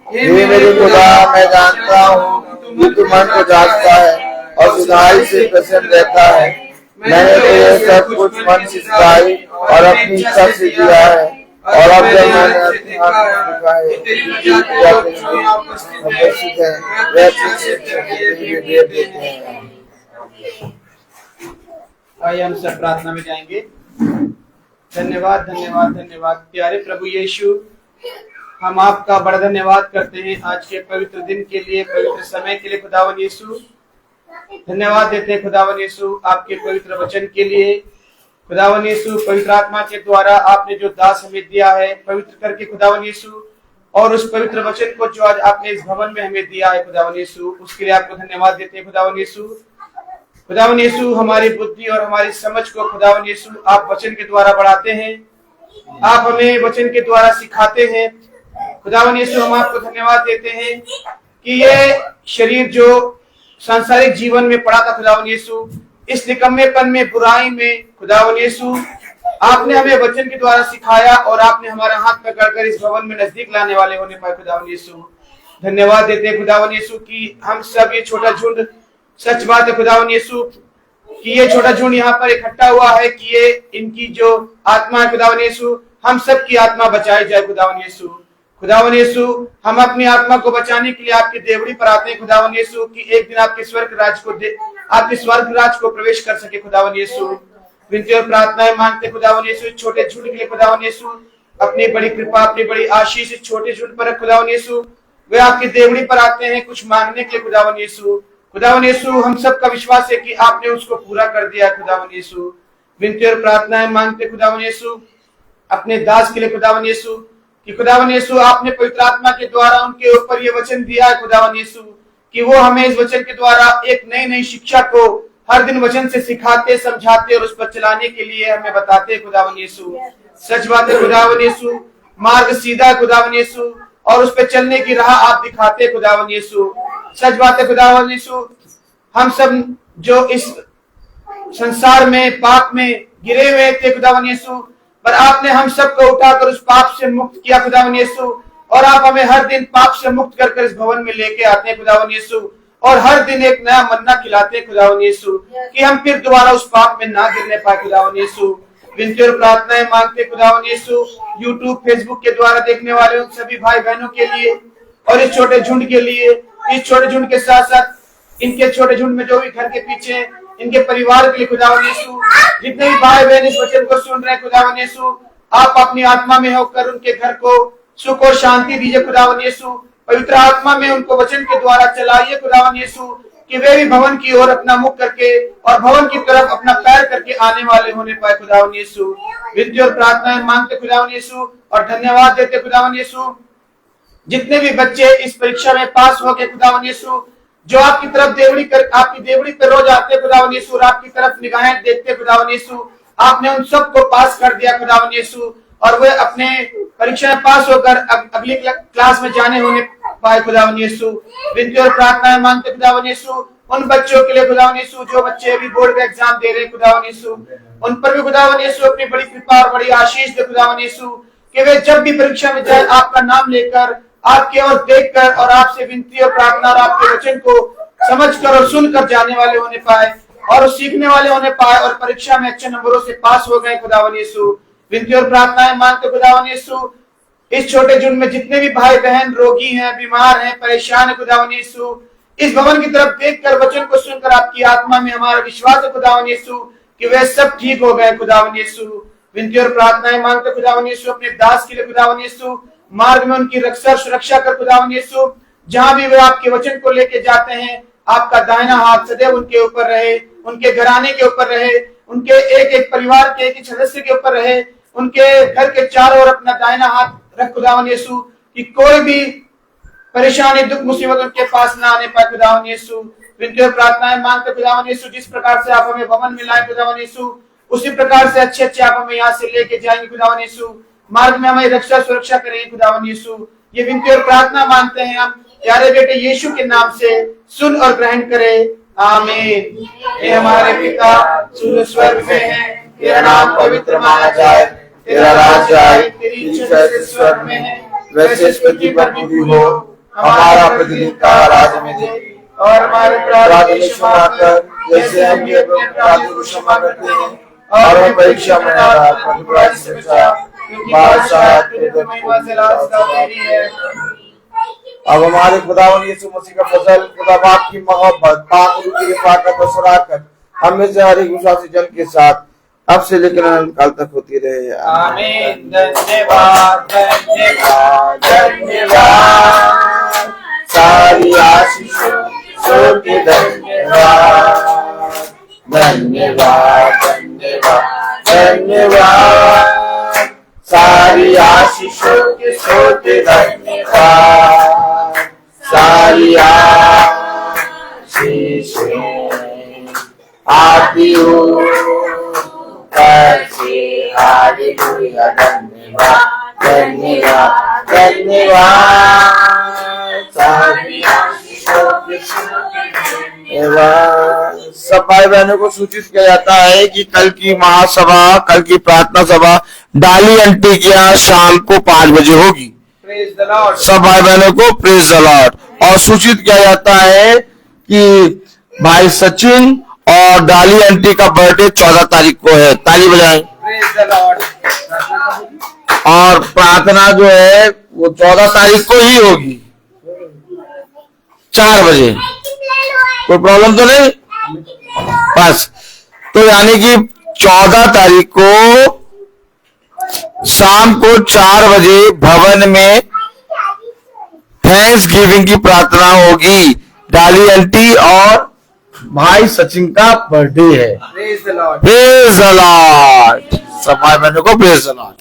हे मेरे खुदा, मैं जानता हूँ कि तू मन को जांचता है और सुधाई से प्रसन्न रहता है। मैंने तेरे सब कुछ मन से सुधाई और अपनी इच्छा से किया है, और अब जब मैंने अपने हाथ में देखा है उपस्थित है, वे अच्छे देते हैं। आइए हम सब प्रार्थना में जाएंगे। धन्यवाद धन्यवाद धन्यवाद प्यारे प्रभु यीशु, हम आपका बड़ा धन्यवाद करते हैं आज के पवित्र दिन के लिए, पवित्र समय के लिए। खुदावन यीशु धन्यवाद देते हैं खुदावन यीशु आपके पवित्र वचन के लिए। खुदावन यीशु पवित्र आत्मा के द्वारा आपने जो दास हमें दिया है पवित्र करके खुदावन यीशु, और उस पवित्र वचन को जो आज आपने इस भवन में हमें दिया है खुदावन यीशु, उसके लिए आपको धन्यवाद देते हैं खुदावन यीशु। खुदावन यीशु हमारी बुद्धि और हमारी समझ को खुदावन यीशु आप वचन के द्वारा बढ़ाते हैं, आप हमें वचन के द्वारा सिखाते हैं। खुदावन यीशु हम आपको धन्यवाद देते हैं कि ये शरीर जो सांसारिक जीवन में पड़ा था खुदावन यीशु, इस निकम्मेपन में, बुराई में खुदावन यीशु आपने हमें वचन के द्वारा सिखाया और आपने हमारा हाथ पकड़कर इस भवन में नजदीक लाने वाले होने पाए खुदावन यीशु। धन्यवाद देते हैं खुदावन यीशु कि हम सब ये छोटा झुंड, सच बात है खुदावन यीशु कि ये छोटा झुंड यहाँ पर इकट्ठा हुआ है कि ये इनकी जो आत्मा है खुदावन यीशु, हम सब की आत्मा बचाई जाए खुदावन यीशु। खुदावन यीशु हम अपनी आत्मा को बचाने के लिए आपकी देवड़ी पर आते हैं खुदावन यीशु कि एक दिन आपके स्वर्ग राज को प्रवेश कर सके खुदावन यीशु। विनती और प्रार्थनाएं मांगते खुदावन यीशु छोटे झुंड के लिए खुदावन यीशु, अपनी बड़ी कृपा, अपनी बड़ी आशीष इस छोटे झुंड पर खुदावन यीशु। वे आपकी देवड़ी पर आते हैं कुछ मांगने के लिए खुदावन यीशु। खुदावन यीशु हम सब का विश्वास है कि आपने उसको पूरा कर दिया खुदावन यीशु। विनती और प्रार्थनाएं मांगते खुदावन यीशु अपने दास के लिए खुदावन यीशु कि खुदावन यीशु आपने पवित्र आत्मा के द्वारा उनके ऊपर ये वचन दिया है खुदावन यीशु कि वो हमें इस वचन के द्वारा एक नई नई शिक्षा को हर दिन वचन से सिखाते, समझाते और उस पर चलाने के लिए हमें बताते खुदावन यीशु। सच बात है खुदावन यीशु, मार्ग सीधा खुदावन यीशु और उस पर चलने की राह आप दिखाते खुदावन यीशु। सच बात है खुदावन यीशु, हम सब जो इस संसार में पाप में गिरे हुए थे खुदावन यीशु, पर आपने हम सबको उठाकर उस पाप से मुक्त किया खुदावन यीशु, और आप हमें हर दिन पाप से मुक्त कर इस भवन में लेके आते हैं खुदावन यीशु, और हर दिन एक नया मन्ना खिलाते हैं खुदावन यीशु कि हम फिर दोबारा उस पाप में ना गिरने पाए खुदावन यीशु। विनती और प्रार्थनाएं मांगते खुदावन यीशु यूट्यूब, फेसबुक के द्वारा देखने वाले उन सभी भाई बहनों के लिए और इस छोटे झुंड के लिए, इस छोटे झुंड के साथ साथ इनके छोटे झुंड में जो भी घर के पीछे इनके परिवार के लिए खुदावन यीशु, जितने भी भाई बहन इस वचन को सुन रहे हैं खुदावन यीशु, आप अपनी आत्मा में होकर उनके घर को सुख और शांति दीजिए खुदावन यीशु। पवित्र आत्मा में उनको वचन के द्वारा चलाइए खुदावन यीशु कि वे भी भवन की ओर अपना मुख करके और भवन की तरफ अपना पैर करके आने वाले होने पाए खुदावन यीशु। विनती और प्रार्थनाएं मांगते खुदावन यीशु और धन्यवाद देते खुदावन यीशु, जितने भी बच्चे इस परीक्षा में पास हो गए खुदावन यीशु, जो आपकी तरफ आपकी देवड़ी पर रोज आते खुदावन यीशु और आपकी तरफ निगाहें देखते खुदावन यीशु, आपने उन सबको पास कर दिया खुदावन यीशु, और वे अपने परीक्षा में पास होकर अगली क्लास में जाने होने पाए खुदावन यीशु। विनती और प्रार्थनाएं मांगते खुदावन यीशु उन बच्चों के लिए खुदावन यीशु जो बच्चे अभी बोर्ड का एग्जाम दे रहे हैं खुदावन यीशु, उन पर भी खुदावन यीशु अपनी बड़ी कृपा और बड़ी आशीष दे खुदावन यीशु कि वे जब भी परीक्षा में जाए आपका नाम लेकर, आपकी ओर देखकर और आपसे विनती और प्रार्थना और आपके वचन को समझकर और सुनकर जाने वाले होने पाए और सीखने वाले होने पाए और परीक्षा में अच्छे नंबरों से पास हो गए खुदावन यीशु। विनती और प्रार्थनाएं मांगते खुदावन यीशु इस छोटे झुंड में जितने भी भाई बहन रोगी हैं, बीमार हैं, परेशान है खुदावन यीशु, इस भवन की तरफ देखकर वचन को सुनकर आपकी आत्मा में हमारा विश्वास है खुदावन यीशु कि वे सब ठीक हो गए खुदावन यीशु। विनती और प्रार्थनाएं मांगते खुदावन यीशु अपने दास के लिए खुदावन यीशु, मार्ग में उनकी रक्षा सुरक्षा कर खुदावन यीशु, जहां भी वे आपके वचन को लेके जाते हैं आपका दाहिना हाथ सदैव उनके ऊपर रहे, उनके घराने के ऊपर रहे, उनके एक एक परिवार के एक सदस्य के ऊपर रहे, उनके घर के चारों ओर अपना दाहिना हाथ रख खुदावन यीशु कि कोई भी परेशानी, दुख, मुसीबत उनके पास ना आने पाए खुदावन यीशु। विनती और प्रार्थनाएं मांगते खुदावन यीशु जिस प्रकार से आप हमें भवन में लाए खुदावन यीशु, उसी प्रकार से अच्छे अच्छे आप हमें यहाँ से लेके जाएंगे खुदावन यीशु। मार्ग में हमें रक्षा सुरक्षा करें खुदावन यीशु। ये विनती और प्रार्थना मानते हैं हम प्यारे बेटे यीशु के नाम से, सुन और ग्रहण करें, आमीन। हे हमारे पिता जो स्वर्ग में है, तेरा नाम पवित्र माना जाए, तेरा राज्य आए, तेरी इच्छा जैसे स्वर्ग में है वैसे इस पृथ्वी पर भी हो। हमारा प्रतिदिन का आहार हमें दे और हमारे अपराध क्षमा कर जैसे हम भी अपने अपराधियों को क्षमा करते हैं, और हमें परीक्षा में न डाल पर बुराई से बचा, क्योंकि बादशाह तेरे महिमा से रास्ता तेरी है। अब हमारे खुदावन यीशु मसीह का फजल, खुदा बाप की मोहब्बत, पाक रूह की रफ़ाकत और शराकत हम में से हर एक विश्वासी जन के साथ अब से लेकर अनंत काल तक होती रहे, आमीन। धन्यवाद धन्यवाद धन्यवाद, सारी आशीषों के धन्यवाद धन्यवाद धन्यवाद धन्यवाद, सारी आशीषों के सोते धन्यवाद, सारी आशीषें आती हो हालेलुया, धन्यवाद धन्यवाद धन्यवाद, सारी आशीषों के धन्यवाद। सब भाई बहनों को सूचित किया जाता है कि कल की महासभा, कल की प्रार्थना सभा डाली आंटी के यहाँ शाम को 5 बजे होगी। Praise the Lord. सब भाई बहनों को प्रेज द लॉर्ड। और सूचित किया जाता है कि भाई सचिन और डाली आंटी का बर्थडे 14 तारीख को है। ताली बजाएं। Praise the Lord. और प्रार्थना जो है वो 14 तारीख को ही होगी 4 बजे। कोई प्रॉब्लम तो नहीं बस। तो यानी कि 14 तारीख को शाम को 4 बजे भवन में थैंक्स गिविंग की प्रार्थना होगी। डाली आंटी और भाई सचिन का बर्थडे है। Praise the Lord. Praise the Lord. सब भाई बहनों को प्रेज द लॉर्ड।